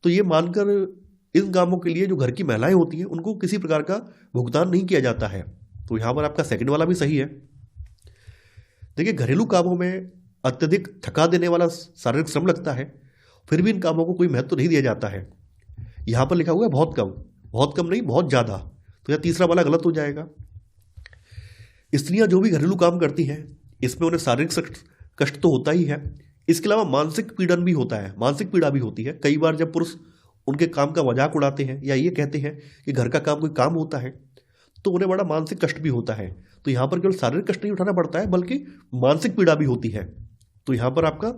S1: तो ये मानकर इन कामों के लिए जो घर की महिलाएं होती हैं उनको किसी प्रकार का भुगतान नहीं किया जाता है। तो यहाँ पर आपका सेकंड वाला भी सही है। देखिए, घरेलू कामों में अत्यधिक थका देने वाला शारीरिक श्रम लगता है, फिर भी इन कामों को कोई महत्व नहीं दिया जाता है। यहाँ पर लिखा हुआ है बहुत कम नहीं, बहुत ज़्यादा। तो यह तीसरा वाला गलत हो जाएगा। स्त्रियां जो भी घरेलू काम करती हैं इसमें उन्हें शारीरिक कष्ट तो होता ही है, इसके अलावा मानसिक पीड़न भी होता है, मानसिक पीड़ा भी होती है। कई बार जब पुरुष उनके काम का मजाक उड़ाते हैं या ये कहते हैं कि घर का काम कोई काम होता है, तो उन्हें बड़ा मानसिक कष्ट भी होता है। तो यहाँ पर केवल शारीरिक कष्ट नहीं उठाना पड़ता है, बल्कि मानसिक पीड़ा भी होती है। तो यहाँ पर आपका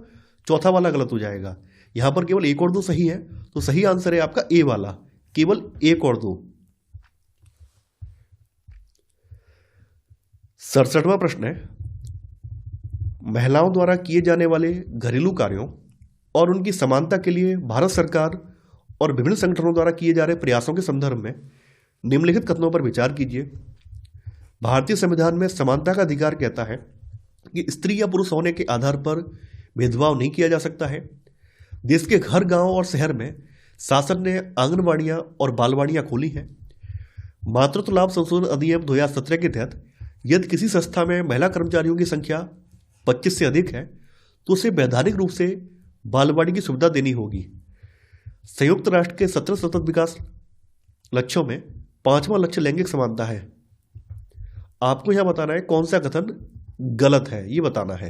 S1: चौथा वाला गलत हो जाएगा। यहाँ पर केवल 1 और 2 सही है, तो सही आंसर है आपका ए वाला, केवल 1 और 2। 67वां प्रश्न है, महिलाओं द्वारा किए जाने वाले घरेलू कार्यों और उनकी समानता के लिए भारत सरकार और विभिन्न संगठनों द्वारा किए जा रहे प्रयासों के संदर्भ में निम्नलिखित कथनों पर विचार कीजिए। भारतीय संविधान में समानता का अधिकार कहता है कि स्त्री या पुरुष होने के आधार पर भेदभाव नहीं किया जा सकता है। देश के हर गांव और शहर में शासन ने आंगनबाड़ियां और बालवाड़ियां खोली हैं। मातृत्व लाभ संशोधन अधिनियम 2017 के तहत यदि किसी संस्था में महिला कर्मचारियों की संख्या 25 से अधिक है तो उसे वैधानिक रूप से बालवाड़ी की सुविधा देनी होगी। संयुक्त राष्ट्र के 17 सतत विकास लक्ष्यों में 5वां लक्ष्य लैंगिक समानता है। आपको यहां बताना है कौन सा कथन गलत है, ये बताना है।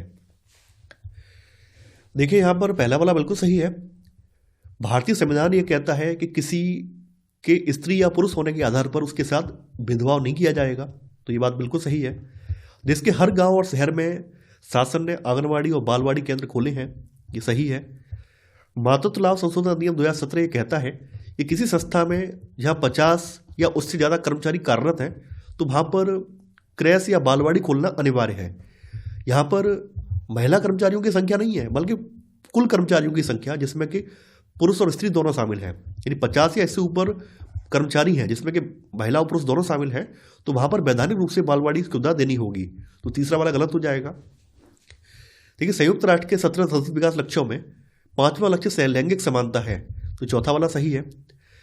S1: देखिए, यहां पर पहला वाला बिल्कुल सही है। भारतीय संविधान ये कहता है कि किसी के स्त्री या पुरुष होने के आधार पर उसके साथ भेदभाव नहीं किया जाएगा, तो ये बात बिल्कुल सही है। देश के हर गांव और शहर में शासन ने आंगनवाड़ी और बालवाड़ी केंद्र खोले हैं, ये सही है। मातृत्व लाभ संशोधन अधिनियम 2017 ये कहता है कि किसी संस्था में जहां 50 या उससे ज़्यादा कर्मचारी कार्यरत हैं तो वहाँ पर क्रैश या बालवाड़ी खोलना अनिवार्य है। यहाँ पर महिला कर्मचारियों की संख्या नहीं है, बल्कि कुल कर्मचारियों की संख्या, जिसमें कि पुरुष और स्त्री दोनों शामिल हैं। यानी 50 या इससे ऊपर कर्मचारी हैं जिसमें कि महिला और पुरुष दोनों शामिल हैं, तो वहाँ पर वैधानिक रूप से बालवाड़ी की सुविधा देनी होगी। तो तीसरा वाला गलत हो जाएगा। देखिए, संयुक्त राष्ट्र के 17 सतत विकास लक्ष्यों में 5वां लक्ष्य लैंगिक समानता है, तो चौथा वाला सही है।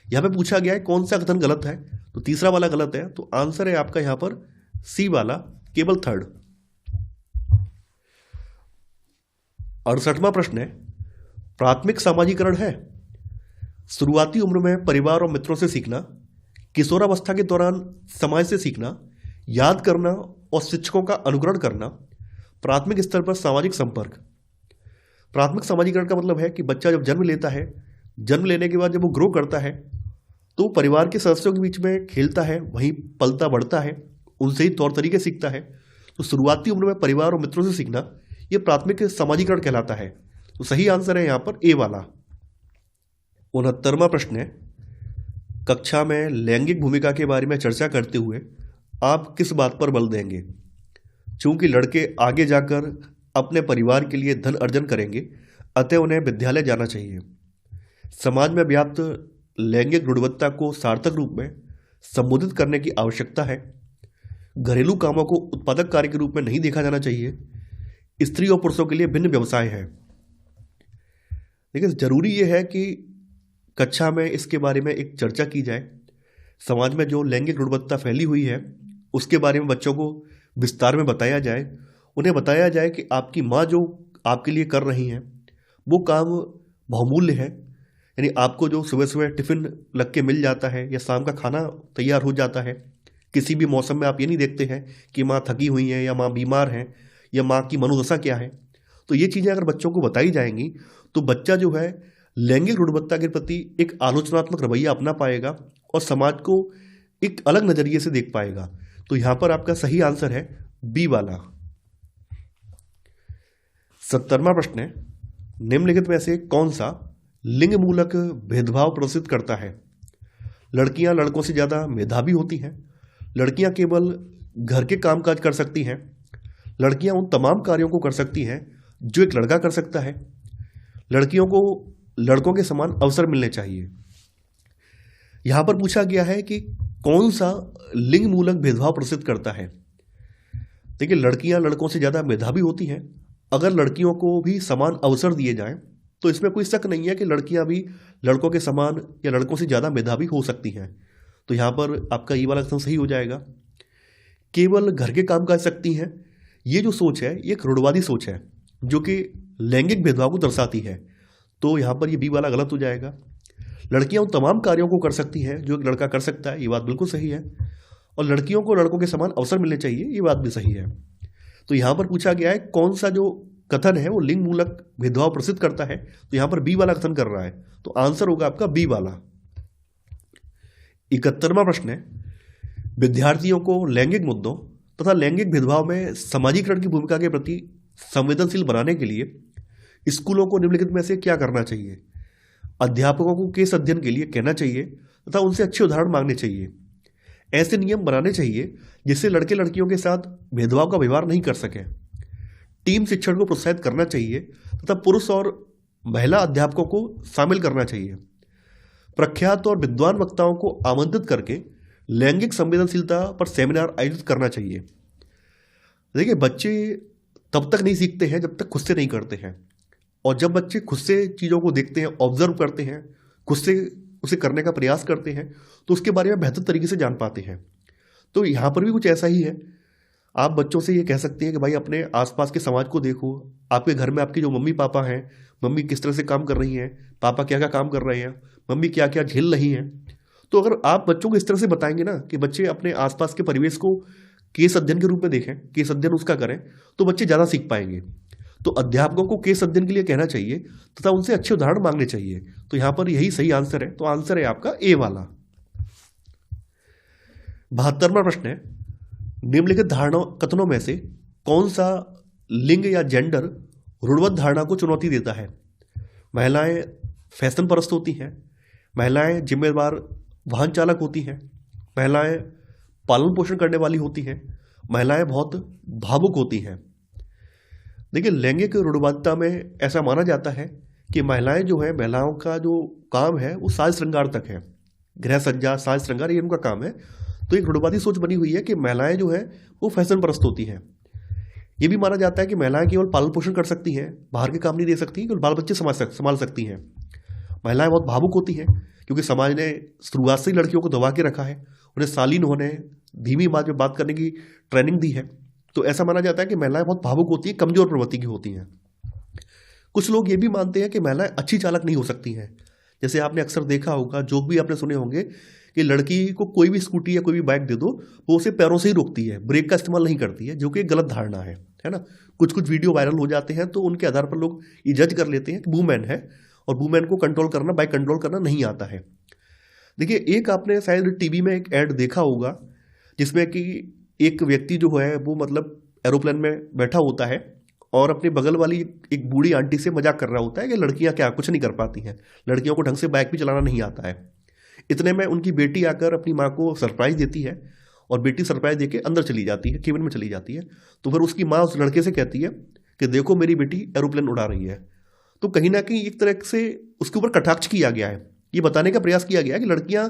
S1: यहाँ पे पूछा गया है कौन सा कथन गलत है, तो तीसरा वाला गलत है। तो आंसर है आपका यहाँ पर सी वाला, केवल 3rd। 68वां प्रश्न है, प्राथमिक सामाजिकरण है शुरुआती उम्र में परिवार और मित्रों से सीखना, किशोरावस्था के दौरान समाज से सीखना, याद करना और शिक्षकों का अनुकरण करना, प्राथमिक स्तर पर सामाजिक संपर्क। प्राथमिक सामाजिकरण का मतलब है कि बच्चा जब जन्म लेता है जन्म लेने के बाद जब वो ग्रो करता है तो परिवार के सदस्यों के बीच में खेलता है, वहीं पलता बढ़ता है, उनसे ही तौर तरीके सीखता है। तो शुरुआती उम्र में परिवार और मित्रों से सीखना ये प्राथमिक सामाजिकरण कहलाता है। तो सही आंसर है यहाँ पर ए वाला। 69वां प्रश्न है, कक्षा में लैंगिक भूमिका के बारे में चर्चा करते हुए आप किस बात पर बल देंगे? चूंकि लड़के आगे जाकर अपने परिवार के लिए धन अर्जन करेंगे, अतः उन्हें विद्यालय जाना चाहिए। समाज में व्याप्त लैंगिक गुणवत्ता को सार्थक रूप में संबोधित करने की आवश्यकता है। घरेलू कामों को उत्पादक कार्य के रूप में नहीं देखा जाना चाहिए। स्त्री और पुरुषों के लिए भिन्न व्यवसाय है। लेकिन जरूरी यह है कि कक्षा में इसके बारे में एक चर्चा की जाए। समाज में जो लैंगिक गुणवत्ता फैली हुई है उसके बारे में बच्चों को विस्तार में बताया जाए। उन्हें बताया जाए कि आपकी माँ जो आपके लिए कर रही हैं वो काम बहुमूल्य है। यानी आपको जो सुबह सुबह टिफ़िन लग के मिल जाता है या शाम का खाना तैयार हो जाता है, किसी भी मौसम में आप ये नहीं देखते हैं कि माँ थकी हुई है या माँ बीमार है या माँ की मनोदशा क्या है। तो ये चीज़ें अगर बच्चों को बताई जाएंगी तो बच्चा जो है लैंगिक गुणवत्ता के प्रति एक आलोचनात्मक रवैया अपना पाएगा और समाज को एक अलग नज़रिए से देख पाएगा। तो यहाँ पर आपका सही आंसर है बी वाला। 70वां प्रश्न है, निम्नलिखित में से कौन सा लिंग मूलक भेदभाव प्रदर्शित करता है? लड़कियां लड़कों से ज़्यादा मेधावी होती हैं। लड़कियां केवल घर के कामकाज कर सकती हैं। लड़कियां उन तमाम कार्यों को कर सकती हैं जो एक लड़का कर सकता है। लड़कियों को लड़कों के समान अवसर मिलने चाहिए। यहाँ पर पूछा गया है कि कौन सा लिंग मूलक भेदभाव प्रदर्शित करता है। देखिए, लड़कियां लड़कों से ज़्यादा मेधावी होती हैं। अगर लड़कियों को भी समान अवसर दिए जाएं तो इसमें कोई शक नहीं है कि लड़कियां भी लड़कों के समान या लड़कों से ज़्यादा मेधावी हो सकती हैं। तो यहाँ पर आपका ये वाला कथन सही हो जाएगा। केवल घर के काम कर सकती हैं, ये जो सोच है ये एक रूढ़वादी सोच है जो कि लैंगिक भेदभाव को दर्शाती है। तो यहाँ पर ये बी वाला गलत हो जाएगा। लड़कियां उन तमाम कार्यों को कर सकती हैं जो एक लड़का कर सकता है, ये बात बिल्कुल सही है। और लड़कियों को लड़कों के समान अवसर मिलने चाहिए, ये बात भी सही है। तो यहाँ पर पूछा गया है कौन सा जो कथन है वो लिंग मूलक भेदभाव प्रदर्शित करता है। तो यहाँ पर बी वाला कथन कर रहा है, तो आंसर होगा आपका बी वाला। 71वां प्रश्न है, विद्यार्थियों को लैंगिक मुद्दों तथा लैंगिक भेदभाव में समाजीकरण की भूमिका के प्रति संवेदनशील बनाने के लिए स्कूलों को निम्नलिखित में से क्या करना चाहिए? अध्यापकों को केस अध्ययन के लिए कहना चाहिए तथा उनसे अच्छे उदाहरण मांगने चाहिए। ऐसे नियम बनाने चाहिए जिससे लड़के लड़कियों के साथ भेदभाव का व्यवहार नहीं कर सकें। टीम शिक्षण को प्रोत्साहित करना चाहिए तथा पुरुष और महिला अध्यापकों को शामिल करना चाहिए। प्रख्यात और विद्वान वक्ताओं को आमंत्रित करके लैंगिक संवेदनशीलता पर सेमिनार आयोजित करना चाहिए। देखिए, बच्चे तब तक नहीं सीखते हैं जब तक खुद से नहीं करते हैं, और जब बच्चे खुद से चीज़ों को देखते हैं, ऑब्जर्व करते हैं, खुद से उसे करने का प्रयास करते हैं, तो उसके बारे में बेहतर तरीके से जान पाते हैं। तो यहाँ पर भी कुछ ऐसा ही है। आप बच्चों से ये कह सकते हैं कि भाई अपने आसपास के समाज को देखो। आपके घर में आपके जो मम्मी पापा हैं, मम्मी किस तरह से काम कर रही हैं, पापा क्या क्या काम कर रहे हैं, मम्मी क्या क्या झेल रही हैं। तो अगर आप बच्चों को इस तरह से बताएंगे ना कि बच्चे अपने आसपास के परिवेश को केस अध्ययन के रूप में देखें, केस अध्ययन उसका करें, तो बच्चे ज़्यादा सीख पाएंगे। तो अध्यापकों को केस अध्ययन के लिए कहना चाहिए तथा उनसे अच्छे उदाहरण मांगने चाहिए। तो यहाँ पर यही सही आंसर है। तो आंसर है आपका ए वाला। 72वां प्रश्न है, निम्नलिखित धारणा कथनों में से कौन सा लिंग या जेंडर रूढ़िवाद धारणा को चुनौती देता है? महिलाएं फैशन परस्त होती हैं, महिलाएं जिम्मेदार वाहन चालक होती हैं, महिलाएं पालन पोषण करने वाली होती हैं, महिलाएं बहुत भावुक होती हैं। देखिए, लैंगिक रूढ़िवादिता में ऐसा माना जाता है कि महिलाएं जो है, महिलाओं का जो काम है वो साज श्रृंगार तक है, गृह सज्जा साज श्रृंगार ये उनका काम है। तो एक रूढ़िवादी सोच बनी हुई है कि महिलाएं जो है वो फैशन परस्त होती हैं। ये भी माना जाता है कि महिलाएं केवल पालन पोषण कर सकती हैं, बाहर के काम नहीं दे सकती, केवल बाल बच्चे संभाल सकती हैं। महिलाएं बहुत भावुक होती हैं क्योंकि समाज ने शुरुआत से ही लड़कियों को दबा के रखा है, उन्हें शालीन होने, धीमी आवाज में बात करने की ट्रेनिंग दी है। तो ऐसा माना जाता है कि महिलाएं बहुत भावुक होती हैं, कमजोर प्रवृत्ति की होती हैं। कुछ लोग ये भी मानते हैं कि महिलाएं अच्छी चालक नहीं हो सकती हैं। जैसे आपने अक्सर देखा होगा, जोक भी आपने सुने होंगे कि लड़की को कोई भी स्कूटी या कोई भी बाइक दे दो वो उसे पैरों से ही रोकती है, ब्रेक का इस्तेमाल नहीं करती है, जो कि एक गलत धारणा है ना। कुछ वीडियो वायरल हो जाते हैं तो उनके आधार पर लोग ये जज कर लेते हैं कि वूमेन है और वुमेन को कंट्रोल करना, बाइक कंट्रोल करना नहीं आता है। देखिए, एक आपने शायद टीवी में एक ऐड देखा होगा जिसमें कि एक व्यक्ति जो है वो मतलब एरोप्लेन में बैठा होता है और अपने बगल वाली एक बूढ़ी आंटी से मजाक कर रहा होता है कि लड़कियां क्या कुछ नहीं कर पाती हैं, लड़कियों को ढंग से बाइक भी चलाना नहीं आता है। इतने में उनकी बेटी आकर अपनी माँ को सरप्राइज देती है और बेटी सरप्राइज देके अंदर चली जाती है, केबिन में चली जाती है। तो फिर उसकी माँ उस लड़के से कहती है कि देखो मेरी बेटी एरोप्लेन उड़ा रही है। तो कहीं ना कहीं एक तरह से उसके ऊपर कटाक्ष किया गया है, ये बताने का प्रयास किया गया है कि लड़कियां,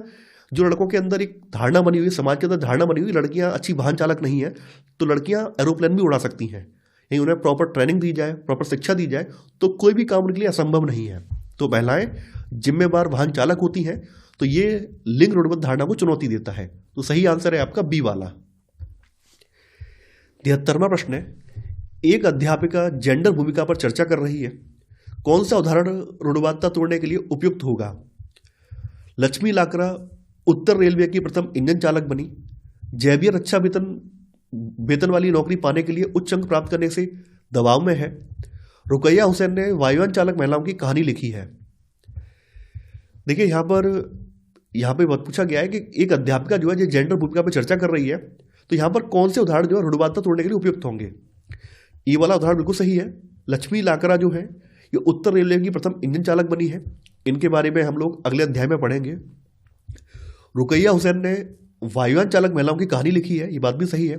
S1: जो लड़कों के अंदर एक धारणा बनी हुई, समाज के अंदर धारणा बनी हुई, लड़कियां अच्छी वाहन चालक नहीं है, तो लड़कियां एरोप्लेन भी उड़ा सकती हैं। यही उन्हें प्रॉपर ट्रेनिंग दी जाए, प्रॉपर शिक्षा दी जाए तो कोई भी काम उनके लिए असंभव नहीं है। तो महिलाएं जिम्मेवार वाहन चालक होती हैं, तो ये लिंग रूढ़िबद्ध धारणा को चुनौती देता है। तो सही आंसर है आपका बी वाला। 73वां प्रश्न है, एक अध्यापिका जेंडर भूमिका पर चर्चा कर रही है, कौन सा उदाहरण रूढ़िवादिता तोड़ने के लिए उपयुक्त होगा? लक्ष्मी लाकरा उत्तर रेलवे की प्रथम इंजन चालक बनी, जेवियर अच्छा वेतन वाली नौकरी पाने के लिए उच्च अंक प्राप्त करने से दबाव में है, रुकैया हुसैन ने वायुयान चालक महिलाओं की कहानी लिखी है। देखिए, यहाँ पे बात पूछा गया है कि एक अध्यापिका जो है जो जेंडर भूमिका पर चर्चा कर रही है, तो यहाँ पर कौन से उदाहरण जो है रूढ़िवादिता तोड़ने के लिए उपयुक्त होंगे? ये वाला उदाहरण बिल्कुल सही है। लक्ष्मी लाकरा जो है ये उत्तर रेलवे की प्रथम इंजन चालक बनी है, इनके बारे में हम लोग अगले अध्याय में पढ़ेंगे। रुकैया हुसैन ने वायुयान चालक महिलाओं की कहानी लिखी है, ये बात भी सही है।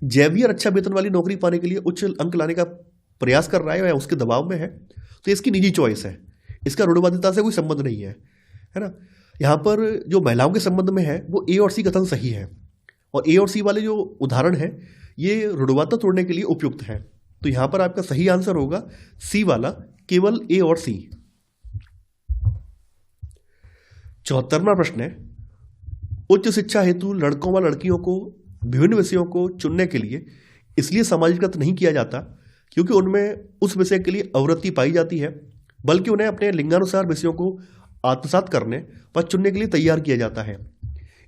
S1: जेवियर अच्छा वेतन वाली नौकरी पाने के लिए उच्च अंक लाने का प्रयास कर रहा है या उसके दबाव में है, तो इसकी निजी चॉइस है, इसका रूढ़िवादिता से कोई संबंध नहीं है ना। यहाँ पर जो महिलाओं के संबंध में है वो ए और सी कथन सही है, और ए और सी वाले जो उदाहरण है ये रूढ़िवादिता तोड़ने के लिए उपयुक्त है। तो यहाँ पर आपका सही आंसर होगा सी वाला, केवल ए और सी। 74वां प्रश्न है, उच्च शिक्षा हेतु लड़कों व लड़कियों को विभिन्न विषयों को चुनने के लिए इसलिए समाजीकृत नहीं किया जाता क्योंकि उनमें उस विषय के लिए अवृत्ति पाई जाती है, बल्कि उन्हें अपने लिंगानुसार विषयों को आत्मसात करने व चुनने के लिए तैयार किया जाता है।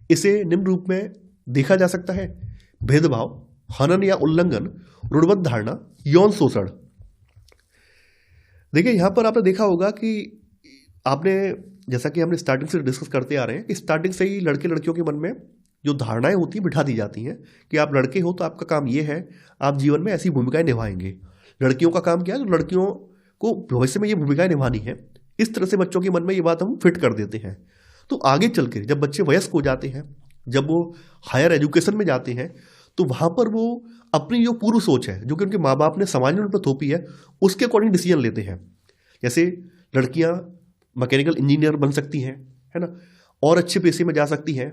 S1: इसे निम्न रूप में देखा जा सकता है: भेदभाव, हनन या उल्लंघन, रूढ़िबद्ध धारणा, यौन शोषण। देखिए, यहां पर आपने देखा होगा कि आपने, जैसा कि हमने स्टार्टिंग से डिस्कस करते आ रहे हैं कि स्टार्टिंग से ही लड़के लड़कियों के मन में जो धारणाएं होती हैं बिठा दी जाती हैं कि आप लड़के हो तो आपका काम ये है, आप जीवन में ऐसी भूमिकाएं निभाएंगे। लड़कियों का काम क्या है, तो लड़कियों को भविष्य में ये भूमिकाएं निभानी है। इस तरह से बच्चों के मन में ये बात हम फिट कर देते हैं। तो आगे चल के जब बच्चे वयस्क हो जाते हैं, जब वो हायर एजुकेशन में जाते हैं, तो वहाँ पर वो अपनी जो पूर्व सोच है जो कि उनके माँ बाप ने समाज ने उन पर थोपी है, उसके अकॉर्डिंग डिसीजन लेते हैं। जैसे लड़कियाँ मैकेनिकल इंजीनियर बन सकती हैं, है ना, और अच्छे पैसे में जा सकती हैं,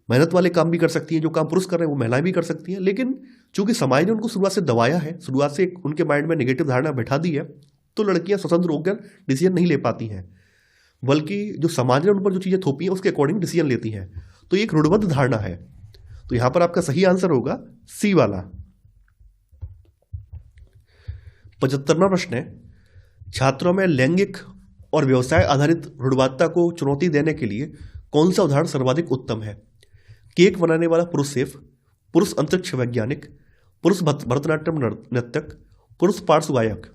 S1: मेहनत वाले काम भी कर सकती हैं, जो काम पुरुष कर रहे हैं वो महिलाएं भी कर सकती हैं। लेकिन चूंकि समाज ने उनको शुरुआत से दबाया है, शुरुआत से उनके माइंड में नेगेटिव धारणा बैठा दी है, तो लड़कियां स्वतंत्र होकर डिसीजन नहीं ले पाती हैं, बल्कि जो समाज ने उन पर जो चीज़ें थोपी हैं उसके अकॉर्डिंग डिसीजन लेती हैं। तो ये एक रूढ़िबद्ध धारणा है। तो यहां पर आपका सही आंसर होगा सी वाला। 75वां प्रश्न है, छात्रों में लैंगिक और व्यवसाय आधारित रूढ़िवादिता को चुनौती देने के लिए कौन सा उदाहरण सर्वाधिक उत्तम है? केक बनाने वाला पुरुष शेफ, पुरुष अंतरिक्ष वैज्ञानिक, पुरुष भरतनाट्यम नर्तक, पुरुष पार्श्व गायक।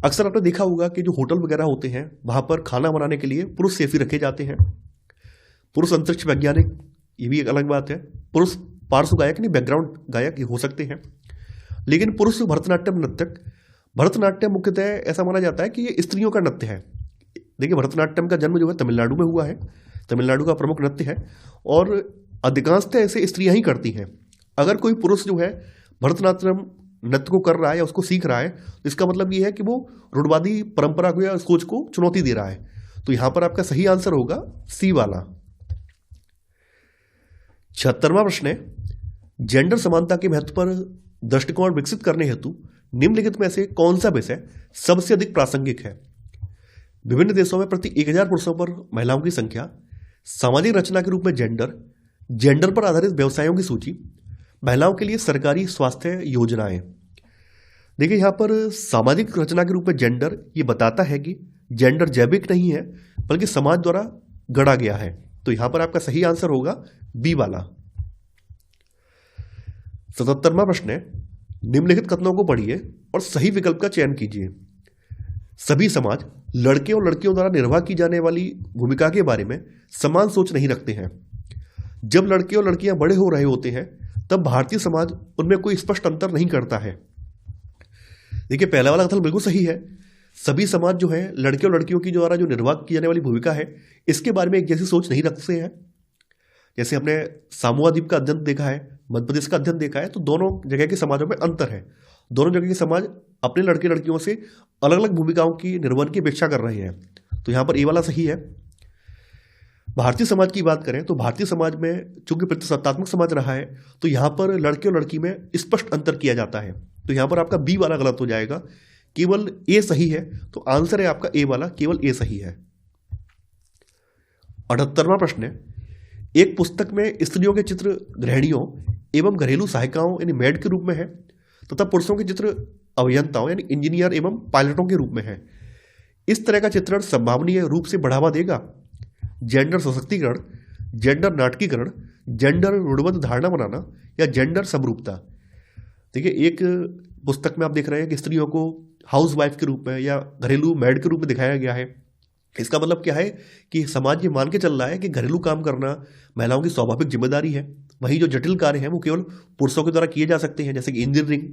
S1: अक्सर आपने देखा होगा कि जो होटल वगैरह होते हैं वहां पर खाना बनाने के लिए पुरुष शेफ ही रखे जाते हैं। पुरुष अंतरिक्ष वैज्ञानिक, ये भी एक अलग बात है। पुरुष पार्श्व गायक नहीं, बैकग्राउंड गायक ये हो सकते हैं। लेकिन पुरुष भरतनाट्यम नर्तक, भरतनाट्यम मुख्यतः ऐसा माना जाता है कि ये स्त्रियों का नृत्य है। देखिए, भरतनाट्यम का जन्म जो है तमिलनाडु में हुआ है, तमिलनाडु का प्रमुख नृत्य है और अधिकांशतः ऐसे स्त्रियां ही करती हैं। अगर कोई पुरुष जो है भरतनाट्यम नृत्य को कर रहा है या उसको सीख रहा है, तो इसका मतलब ये है कि वो रूढ़िवादी परंपरा को या सोच को चुनौती दे रहा है। तो यहां पर आपका सही आंसर होगा सी वाला। 76वां प्रश्न है, जेंडर समानता के महत्व पर दृष्टिकोण विकसित करने हेतु निम्नलिखित में से कौन सा विषय सबसे अधिक प्रासंगिक है? विभिन्न देशों में प्रति 1000 पुरुषों पर महिलाओं की संख्या, सामाजिक रचना के रूप में जेंडर, जेंडर पर आधारित व्यवसायों की सूची, महिलाओं के लिए सरकारी स्वास्थ्य योजनाएं। देखिए, यहां पर सामाजिक रचना के रूप में जेंडर ये बताता है कि जेंडर जैविक नहीं है बल्कि समाज द्वारा गढ़ा गया है। तो यहां पर आपका सही आंसर होगा बी वाला। 77वां प्रश्न है, निम्नलिखित कथनों को पढ़िए और सही विकल्प का चयन कीजिए। सभी समाज लड़के और लड़कियों द्वारा निर्वाह की जाने वाली भूमिका के बारे में समान सोच नहीं रखते हैं। जब लड़के और लड़कियां बड़े हो रहे होते हैं तब भारतीय समाज उनमें कोई स्पष्ट अंतर नहीं करता है। देखिए, पहला वाला कथन बिल्कुल सही है। सभी समाज जो है लड़के और लड़कियों की द्वारा जो निर्वाह की जाने वाली भूमिका है इसके बारे में एक जैसी सोच नहीं रखते हैं। जैसे हमने सामूहिक का अध्ययन देखा है, मध्य प्रदेश का अध्ययन देखा है, तो दोनों जगह के समाजों में अंतर है। दोनों जगह के समाज अपने लड़के लड़कियों से अलग अलग भूमिकाओं की निर्वहन की अपेक्षा कर रहे हैं। तो यहाँ पर ये वाला सही है। भारतीय समाज की बात करें तो भारतीय समाज में चूंकि प्रतिसत्तात्मक समाज रहा है तो यहाँ पर लड़के और लड़की में स्पष्ट अंतर किया जाता है। तो यहाँ पर आपका बी वाला गलत हो जाएगा, केवल ए सही है। तो आंसर है आपका ए वाला, केवल ए सही है। 78वां प्रश्न है, एक पुस्तक में स्त्रियों के चित्र गृहिणियों एवं घरेलू सहायिकाओं यानी मेड के रूप में है तथा पुरुषों के चित्र अभियंताओं यानी इंजीनियर एवं पायलटों के रूप में है। इस तरह का चित्रण संभावनीय रूप से बढ़ावा देगा जेंडर सशक्तिकरण, जेंडर नाटकीकरण, जेंडर रूढ़िबद्ध धारणा बनाना या जेंडर समरूपता। देखिए, एक पुस्तक में आप देख रहे हैं कि स्त्रियों को हाउस वाइफ के रूप में या घरेलू मेड के रूप में दिखाया गया है। इसका मतलब क्या है कि समाज ये मान के चल रहा है कि घरेलू काम करना महिलाओं की स्वाभाविक जिम्मेदारी है, वहीं जो जटिल कार्य हैं वो केवल पुरुषों के द्वारा किए जा सकते हैं, जैसे कि इंजीनियरिंग,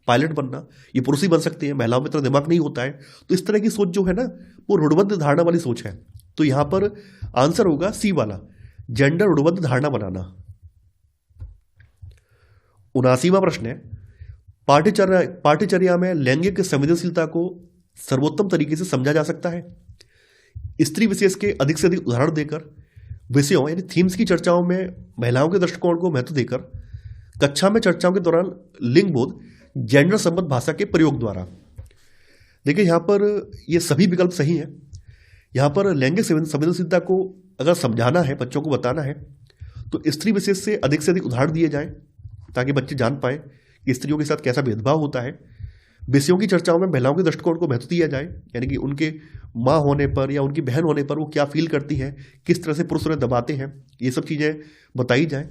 S1: पायलट बनना ये पुरुष ही बन सकते हैं, महिलाओं में इतना दिमाग नहीं होता है। तो इस तरह की सोच जो है ना वो रूढ़िबद्ध धारणा वाली सोच है। तो यहाँ पर आंसर होगा सी वाला, जेंडर रूढ़िबद्ध धारणा बनाना। 79वां प्रश्न है, पाठ्यचर्या में लैंगिक संवेदनशीलता को सर्वोत्तम तरीके से समझा जा सकता है। स्त्री विशेष के अधिक से अधिक उदाहरण देकर, विषयों यानी थीम्स की चर्चाओं में महिलाओं के दृष्टिकोण को महत्व देकर, कक्षा में चर्चाओं के दौरान लिंग बोध, जेंडर संबद्ध भाषा के प्रयोग द्वारा। देखिए, यहाँ पर ये सभी विकल्प सही हैं। यहाँ पर लैंगिक संवेदनशीलता को अगर समझाना है, बच्चों को बताना है, तो स्त्री विशेष से अधिक उदाहरण दिए जाएं ताकि बच्चे जान पाएं कि स्त्रियों के साथ कैसा भेदभाव होता है। विषयों की चर्चाओं में महिलाओं के दृष्टिकोण को महत्व दिया जाए, यानी कि उनके माँ होने पर या उनकी बहन होने पर वो क्या फील करती हैं, किस तरह से पुरुष उन्हें दबाते हैं, ये सब चीज़ें बताई जाएं।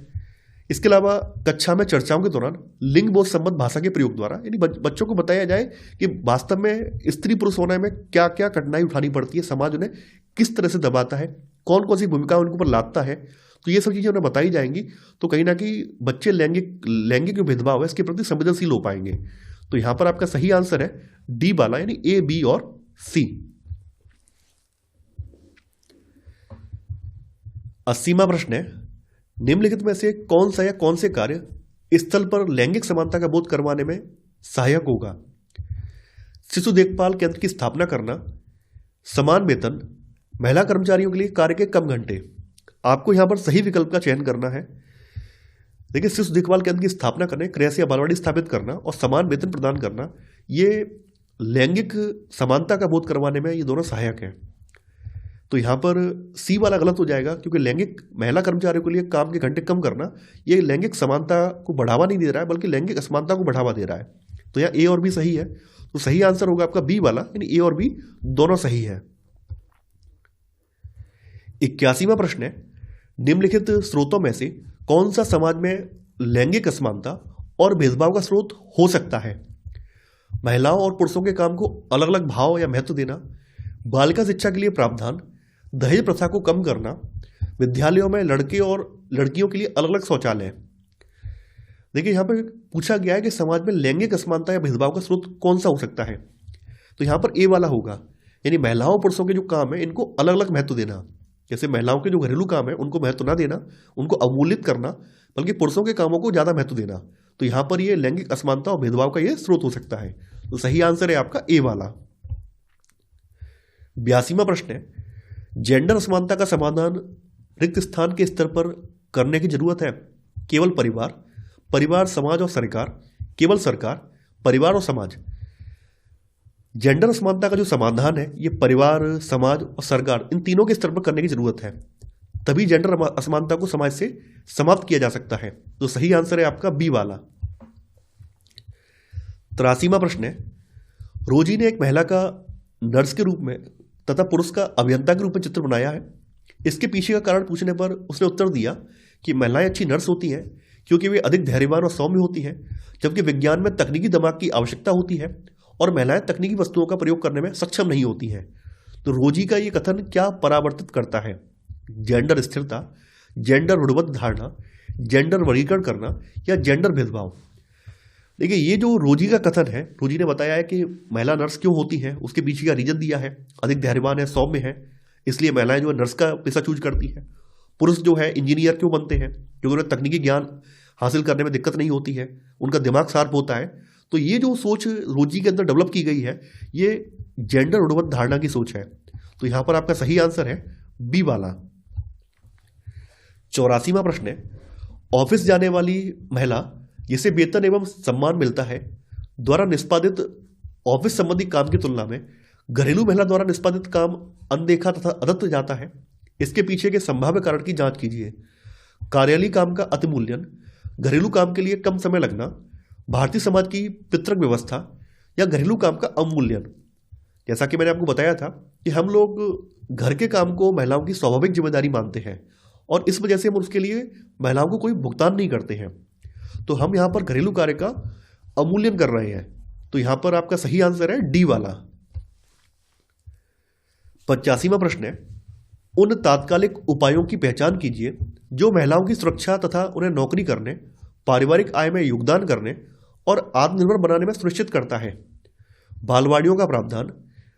S1: इसके अलावा कक्षा में चर्चाओं के दौरान लिंग बोध संबद्ध भाषा के प्रयोग द्वारा यानी बच्चों को बताया जाए कि वास्तव में स्त्री पुरुष होने में क्या क्या कठिनाई उठानी पड़ती है, समाज उन्हें किस तरह से दबाता है, कौन कौन सी भूमिका उनके ऊपर लादता है। तो ये सब चीज़ें उन्हें बताई जाएंगी, तो कहीं ना कहीं बच्चे लैंगिक जो भेदभाव है इसके प्रति संवेदनशील हो पाएंगे। तो यहाँ पर आपका सही आंसर है डी वाला, यानी ए, बी और सी। 80वां प्रश्न है, निम्नलिखित में से कौन सा या कौन से कार्य स्थल पर लैंगिक समानता का बोध करवाने में सहायक होगा? शिशु देखभाल केंद्र की स्थापना करना, समान वेतन, महिला कर्मचारियों के लिए कार्य के कम घंटे। आपको यहां पर सही विकल्प का चयन करना है। देखिए, शिशु देखभाल केंद्र की स्थापना करने, कृषि या बालवाड़ी स्थापित करना और समान वेतन प्रदान करना, ये लैंगिक समानता का बोध करवाने में ये दोनों सहायक हैं। तो यहाँ पर सी वाला गलत हो जाएगा, क्योंकि लैंगिक महिला कर्मचारियों के लिए काम के घंटे कम करना ये लैंगिक समानता को बढ़ावा नहीं दे रहा है, बल्कि लैंगिक असमानता को बढ़ावा दे रहा है। तो यहाँ ए और बी सही है। तो सही आंसर होगा आपका बी वाला, यानी ए और बी दोनों सही है। 81वां प्रश्न है, निम्नलिखित स्रोतों में से कौन सा समाज में लैंगिक असमानता और भेदभाव का स्रोत हो सकता है? महिलाओं और पुरुषों के काम को अलग अलग भाव या महत्व देना, बालिका शिक्षा के लिए प्रावधान, दहेज प्रथा को कम करना, विद्यालयों में लड़के और लड़कियों के लिए अलग अलग शौचालय। देखिए, यहाँ पर पूछा गया है कि समाज में लैंगिक असमानता या भेदभाव का स्रोत कौन सा हो सकता है। तो यहाँ पर ए वाला होगा, यानी महिलाओं और पुरुषों के जो काम है इनको अलग अलग महत्व देना। जैसे महिलाओं के जो घरेलू काम है उनको महत्व ना देना, उनको अवमूल्यित करना, बल्कि पुरुषों के कामों को ज़्यादा महत्व देना। तो यहाँ पर ये लैंगिक असमानता और भेदभाव का ये स्रोत हो सकता है। तो सही आंसर है आपका ए वाला। 82वां प्रश्न है, जेंडर असमानता का समाधान रिक्त स्थान के स्तर पर करने की जरूरत है? केवल परिवार, परिवार, समाज और सरकार, केवल सरकार, परिवार और समाज। जेंडर असमानता का जो समाधान है ये परिवार, समाज और सरकार, इन तीनों के स्तर पर करने की जरूरत है, तभी जेंडर असमानता को समाज से समाप्त किया जा सकता है। तो सही आंसर है आपका बी वाला। 83वां प्रश्न है, रोजी ने एक महिला का नर्स के रूप में तथा पुरुष का अभियंता के रूप में चित्र बनाया है। इसके पीछे का कारण पूछने पर उसने उत्तर दिया कि महिलाएं अच्छी नर्स होती हैं क्योंकि वे अधिक धैर्यवान और सौम्य होती हैं, जबकि विज्ञान में तकनीकी दिमाग की आवश्यकता होती है और महिलाएं तकनीकी वस्तुओं का प्रयोग करने में सक्षम नहीं होती हैं। तो रोजी का ये कथन क्या परावर्तित करता है? जेंडर स्थिरता, जेंडर रूढ़िबद्ध धारणा, जेंडर वर्गीकरण करना या जेंडर भेदभाव? देखिए, ये जो रोजी का कथन है, रोजी ने बताया है कि महिला नर्स क्यों होती है, उसके पीछे का रीजन दिया है। अधिक धैर्यवान है, सौम्य है, इसलिए महिलाएं जो है नर्स का पेशा चूज करती है। पुरुष जो है इंजीनियर क्यों बनते हैं? क्योंकि उन्हें तकनीकी ज्ञान हासिल करने में दिक्कत नहीं होती है, उनका दिमाग शार्प होता है। तो ये जो सोच रोजी के अंदर डेवलप की गई है, ये जेंडर रूढ़िबद्ध धारणा की सोच है। तो यहां पर आपका सही आंसर है बी वाला। 84वां प्रश्न है, ऑफिस जाने वाली महिला जिसे वेतन एवं सम्मान मिलता है द्वारा निष्पादित ऑफिस संबंधी काम की तुलना में घरेलू महिला द्वारा निष्पादित काम अनदेखा तथा अदत्त जाता है। इसके पीछे के संभाव्य कारण की जांच कीजिए। कार्यालयीय काम का अतिमूल्यन, घरेलू काम के लिए कम समय लगना, भारतीय समाज की पितृक व्यवस्था या घरेलू काम का अवमूल्यन। जैसा कि मैंने आपको बताया था कि हम लोग घर के काम को महिलाओं की स्वाभाविक जिम्मेदारी मानते हैं और इस वजह से हम उसके लिए महिलाओं को कोई भुगतान नहीं करते हैं। तो हम यहां पर घरेलू कार्य का अवमूल्यन कर रहे हैं। तो यहां पर आपका सही आंसर है डी वाला। 85वां प्रश्न है, उन तात्कालिक उपायों की पहचान कीजिए जो महिलाओं की सुरक्षा तथा उन्हें नौकरी करने, पारिवारिक आय में योगदान करने और आत्मनिर्भर बनाने में सुनिश्चित करता है। बालवाड़ियों का प्रावधान,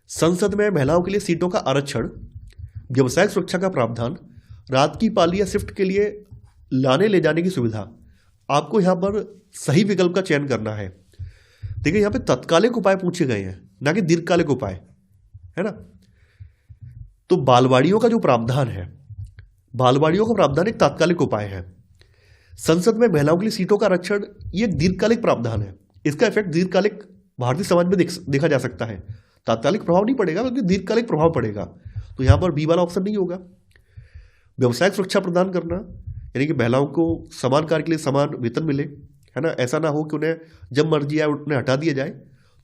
S1: संसद में महिलाओं के लिए सीटों का आरक्षण, व्यवसायिक सुरक्षा का प्रावधान, रात की पाली या शिफ्ट के लिए लाने ले जाने की सुविधा। आपको यहां पर सही विकल्प का चयन करना है। देखिए, यहां पे तत्कालिक उपाय पूछे गए हैं, ना कि दीर्घकालिक उपाय, है ना। तो बालवाड़ियों का जो प्रावधान है, बालवाड़ियों का प्रावधान एक तात्कालिक उपाय है। संसद में महिलाओं के लिए सीटों का आरक्षण ये एक दीर्घकालिक प्रावधान है। इसका इफेक्ट दीर्घकालिक भारतीय समाज में देखा जा सकता है। तात्कालिक प्रभाव नहीं पड़ेगा, बल्कि दीर्घकालिक प्रभाव पड़ेगा। तो यहां पर बी वाला ऑप्शन नहीं होगा। व्यवसायिक सुरक्षा प्रदान करना, यानी कि महिलाओं को समान कार्य के लिए समान वेतन मिले, है ना। ऐसा ना हो कि उन्हें जब मर्जी आए उन्हें हटा दिया जाए,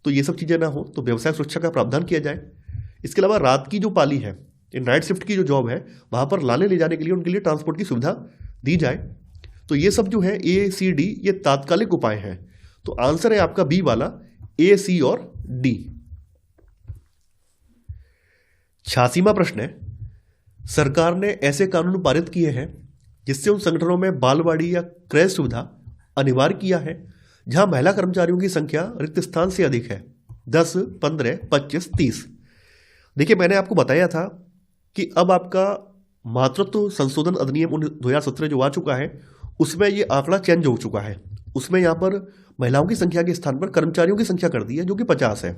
S1: तो ये सब चीज़ें ना हो। तो व्यवसाय सुरक्षा का प्रावधान किया जाए। इसके अलावा रात की जो पाली है, नाइट शिफ्ट की जो जॉब है, वहाँ पर लाने ले जाने के लिए उनके लिए ट्रांसपोर्ट की सुविधा दी जाए। तो ये सब जो है ए सी डी ये तात्कालिक उपाय हैं। तो आंसर है आपका बी वाला, ए सी और डी। 86वां प्रश्न है, सरकार ने ऐसे कानून पारित किए हैं जिससे उन संगठनों में बालवाड़ी या क्रय सुविधा अनिवार्य किया है जहां महिला कर्मचारियों की संख्या रिक्त स्थान से अधिक है, 10, 15, 25, 30। देखिए, मैंने आपको बताया था कि अब आपका मातृत्व संशोधन अधिनियम 2017 जो आ चुका है, उसमें ये आंकड़ा चेंज हो चुका है। उसमें यहाँ पर महिलाओं की संख्या के स्थान पर कर्मचारियों की संख्या कर दी है, जो कि 50 है।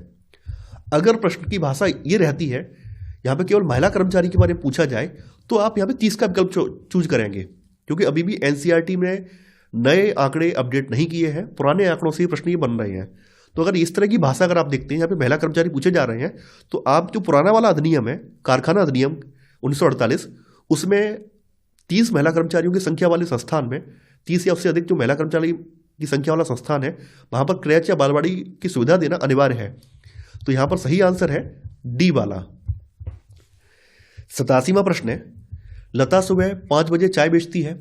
S1: अगर प्रश्न की भाषा ये रहती है, यहाँ पे केवल महिला कर्मचारी के बारे में पूछा जाए, तो आप यहाँ पे 30 का विकल्प चूज करेंगे, क्योंकि अभी भी एनसीईआरटी में नए आंकड़े अपडेट नहीं किए हैं, पुराने आंकड़ों से ये प्रश्न ये बन रहे हैं। तो अगर इस तरह की भाषा अगर आप देखते हैं, यहाँ पे महिला कर्मचारी पूछे जा रहे हैं, तो आप जो पुराना वाला अधिनियम है, कारखाना अधिनियम 1948, उसमें 30 महिला कर्मचारियों की संख्या वाले संस्थान में, 30 या उससे अधिक जो महिला कर्मचारी की संख्या वाला संस्थान है, वहाँ पर क्रैच या बालवाड़ी की सुविधा देना अनिवार्य है। तो यहाँ पर सही आंसर है डी वाला। 87वां प्रश्न है, लता सुबह 5 बजे चाय बेचती है,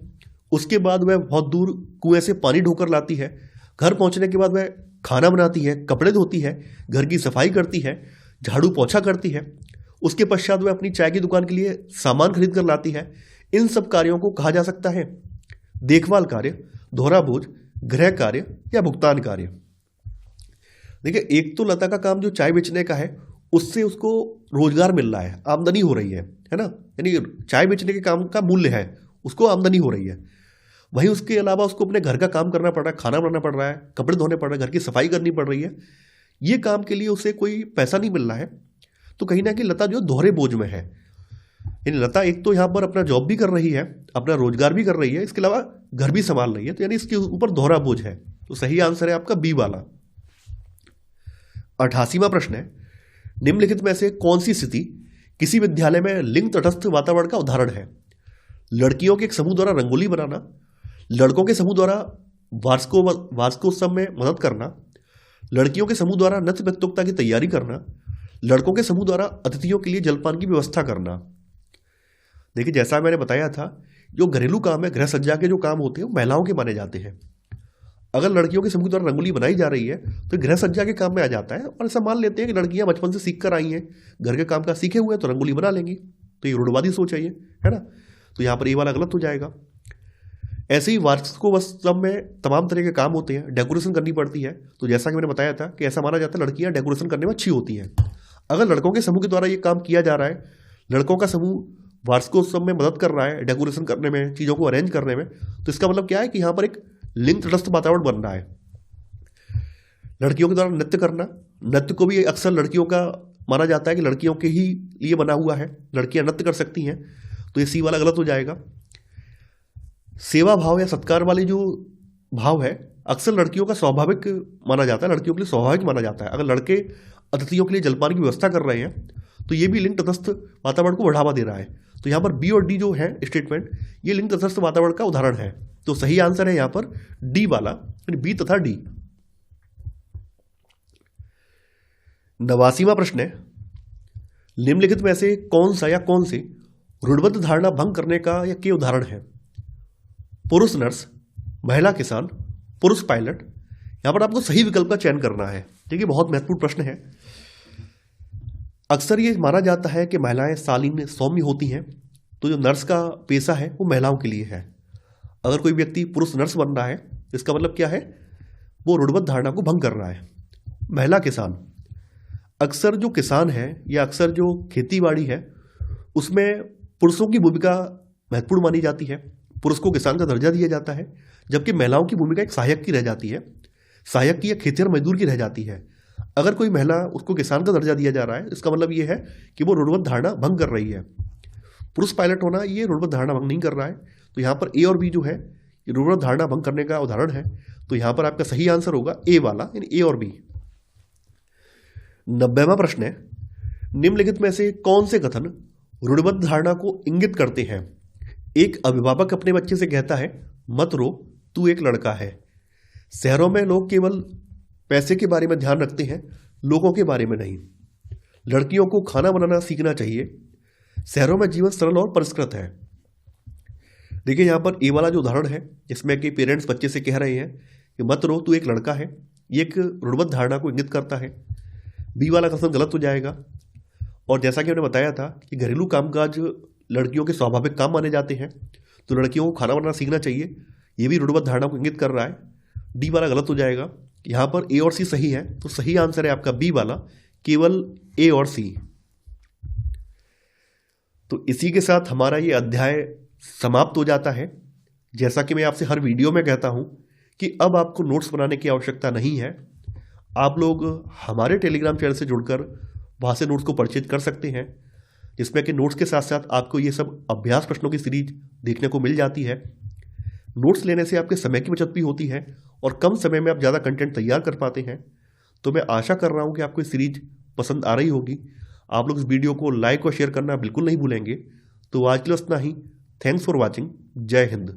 S1: उसके बाद वह बहुत दूर कुएं से पानी ढोकर लाती है, घर पहुंचने के बाद वह खाना बनाती है, कपड़े धोती है, घर की सफाई करती है, झाड़ू पोछा करती है, उसके पश्चात वह अपनी चाय की दुकान के लिए सामान खरीद कर लाती है। इन सब कार्यों को कहा जा सकता है देखभाल कार्य, दोहरा बोझ, गृह कार्य या भुगतान कार्य। देखिए, एक तो लता का काम जो चाय बेचने का है, उससे उसको रोजगार मिल रहा है, आमदनी हो रही है ना। यानी चाय बेचने के काम का मूल्य है, उसको आमदनी हो रही है। वहीं उसके अलावा उसको अपने घर का काम करना पड़ रहा है, खाना बनाना पड़ रहा है, कपड़े धोने पड़ रहे हैं, घर की सफाई करनी पड़ रही है। ये काम के लिए उसे कोई पैसा नहीं मिल रहा है। तो कहीं ना कहीं लता जो दोहरे बोझ में है। यानी लता एक तो यहाँ पर अपना जॉब भी कर रही है, अपना रोजगार भी कर रही है, इसके अलावा घर भी संभाल रही है। तो यानी इसके ऊपर दोहरा बोझ है। तो सही आंसर है आपका बी वाला। 88वां प्रश्न है, निम्नलिखित में से कौन सी स्थिति किसी विद्यालय में लिंग तटस्थ वातावरण का उदाहरण है? लड़कियों के एक समूह द्वारा रंगोली बनाना, लड़कों के समूह द्वारा वार्षिकोत्सव में मदद करना, लड़कियों के समूह द्वारा नृत्य प्रतियोगिता की तैयारी करना, लड़कों के समूह द्वारा अतिथियों के लिए जलपान की व्यवस्था करना। देखिए, जैसा मैंने बताया था, जो घरेलू काम है, गृह सज्जा के जो काम होते हैं, वो महिलाओं के माने जाते हैं। अगर लड़कियों के समूह द्वारा रंगोली बनाई जा रही है तो गृह सज्जा के काम में आ जाता है। और ऐसा मान लेते हैं कि लड़कियां बचपन से सीख कर आई हैं, घर के काम का सीखे हुए हैं, तो रंगोली बना लेंगी। तो ये रूढ़वादी सोच है ना। तो यहाँ पर ये वाला गलत हो जाएगा। ऐसे ही वार्षिकोत्सव में तमाम तरह के काम होते हैं, डेकोरेशन करनी पड़ती है। तो जैसा कि मैंने बताया था कि ऐसा माना जाता है लड़कियां डेकोरेशन करने में अच्छी होती हैं। अगर लड़कों के समूह के द्वारा ये काम किया जा रहा है, लड़कों का समूह वार्षिकोत्सव में मदद कर रहा है डेकोरेशन करने में, चीज़ों को अरेंज करने में, तो इसका मतलब क्या है कि यहाँ पर एक लिंग तटस्थ वातावरण बन रहा है। लड़कियों के द्वारा नृत्य करना, नृत्य को भी अक्सर लड़कियों का माना जाता है कि लड़कियों के ही लिए बना हुआ है, लड़कियां नृत्य कर सकती हैं, तो ये सी वाला गलत हो जाएगा। सेवा भाव या सत्कार वाले जो भाव है अक्सर लड़कियों का स्वाभाविक माना जाता है, लड़कियों के लिए स्वाभाविक माना जाता है। अगर लड़के अतिथियों के लिए जलपान की व्यवस्था कर रहे हैं तो ये भी लिंग तटस्थ वातावरण को बढ़ावा दे रहा है। तो यहाँ पर बी और डी जो है स्टेटमेंट, ये लिंग तटस्थ वातावरण का उदाहरण है। तो सही आंसर है यहाँ पर डी वाला, बी तथा डी। 89वां प्रश्न है, निम्नलिखित में से कौन सा या कौन से रूढ़िबद्ध धारणा भंग करने का या के उदाहरण है? पुरुष नर्स, महिला किसान, पुरुष पायलट। यहां पर आपको सही विकल्प का चयन करना है। देखिए बहुत महत्वपूर्ण प्रश्न है। अक्सर ये माना जाता है कि महिलाएं शालीन सौम्य होती हैं, तो जो नर्स का पेशा है वो महिलाओं के लिए है। अगर कोई व्यक्ति पुरुष नर्स बन रहा है इसका मतलब क्या है, वो रूढ़िबद्ध धारणा को भंग कर रहा है। महिला किसान, अक्सर जो किसान है या अक्सर जो खेतीबाड़ी है उसमें पुरुषों की भूमिका महत्वपूर्ण मानी जाती है, पुरुष को किसान का दर्जा दिया जाता है, जबकि महिलाओं की भूमिका एक सहायक की रह जाती है, सहायक की या खेतिहर मजदूर की रह जाती है। अगर कोई महिला उसको किसान का दर्जा दिया जा रहा है इसका मतलब ये है कि वो रूढ़िबद्ध धारणा भंग कर रही है। पुरुष पायलट होना ये रूढ़िबद्ध धारणा भंग नहीं कर रहा है। तो यहाँ पर ए और बी जो है ये रूढ़िबद्ध धारणा भंग करने का उदाहरण है। तो यहाँ पर आपका सही आंसर होगा ए वाला, यानी ए और बी। 90वां प्रश्न है, निम्नलिखित में से कौन से कथन रूढ़िबद्ध धारणा को इंगित करते हैं? एक अभिभावक अपने बच्चे से कहता है मत रो, तू एक लड़का है। शहरों में लोग केवल पैसे के बारे में ध्यान रखते हैं, लोगों के बारे में नहीं। लड़कियों को खाना बनाना सीखना चाहिए। शहरों में जीवन सरल और परिष्कृत है। देखिए यहाँ पर ए वाला जो उदाहरण है जिसमें कि पेरेंट्स बच्चे से कह रहे हैं कि मत रो, तू एक लड़का है, ये एक रूढ़िबद्ध धारणा को इंगित करता है। बी वाला कथन गलत हो जाएगा। और जैसा कि मैंने बताया था कि घरेलू कामकाज लड़कियों के स्वाभाविक काम माने जाते हैं, तो लड़कियों को खाना बनाना सीखना चाहिए, ये भी रूढ़िबद्ध धारणा को इंगित कर रहा है। डी वाला गलत हो जाएगा। यहाँ पर ए और सी सही है, तो सही आंसर है आपका बी वाला, केवल ए और सी। तो इसी के साथ हमारा ये अध्याय समाप्त हो जाता है। जैसा कि मैं आपसे हर वीडियो में कहता हूँ कि अब आपको नोट्स बनाने की आवश्यकता नहीं है। आप लोग हमारे टेलीग्राम चैनल से जुड़कर वहाँ से नोट्स को परचेज कर सकते हैं, जिसमें कि नोट्स के साथ साथ आपको ये सब अभ्यास प्रश्नों की सीरीज देखने को मिल जाती है। नोट्स लेने से आपके समय की बचत भी होती है और कम समय में आप ज़्यादा कंटेंट तैयार कर पाते हैं। तो मैं आशा कर रहा हूँ कि आपको ये सीरीज पसंद आ रही होगी। आप लोग इस वीडियो को लाइक और शेयर करना बिल्कुल नहीं भूलेंगे। तो आज के लिए इतना ही। Thanks for watching. जय हिंद।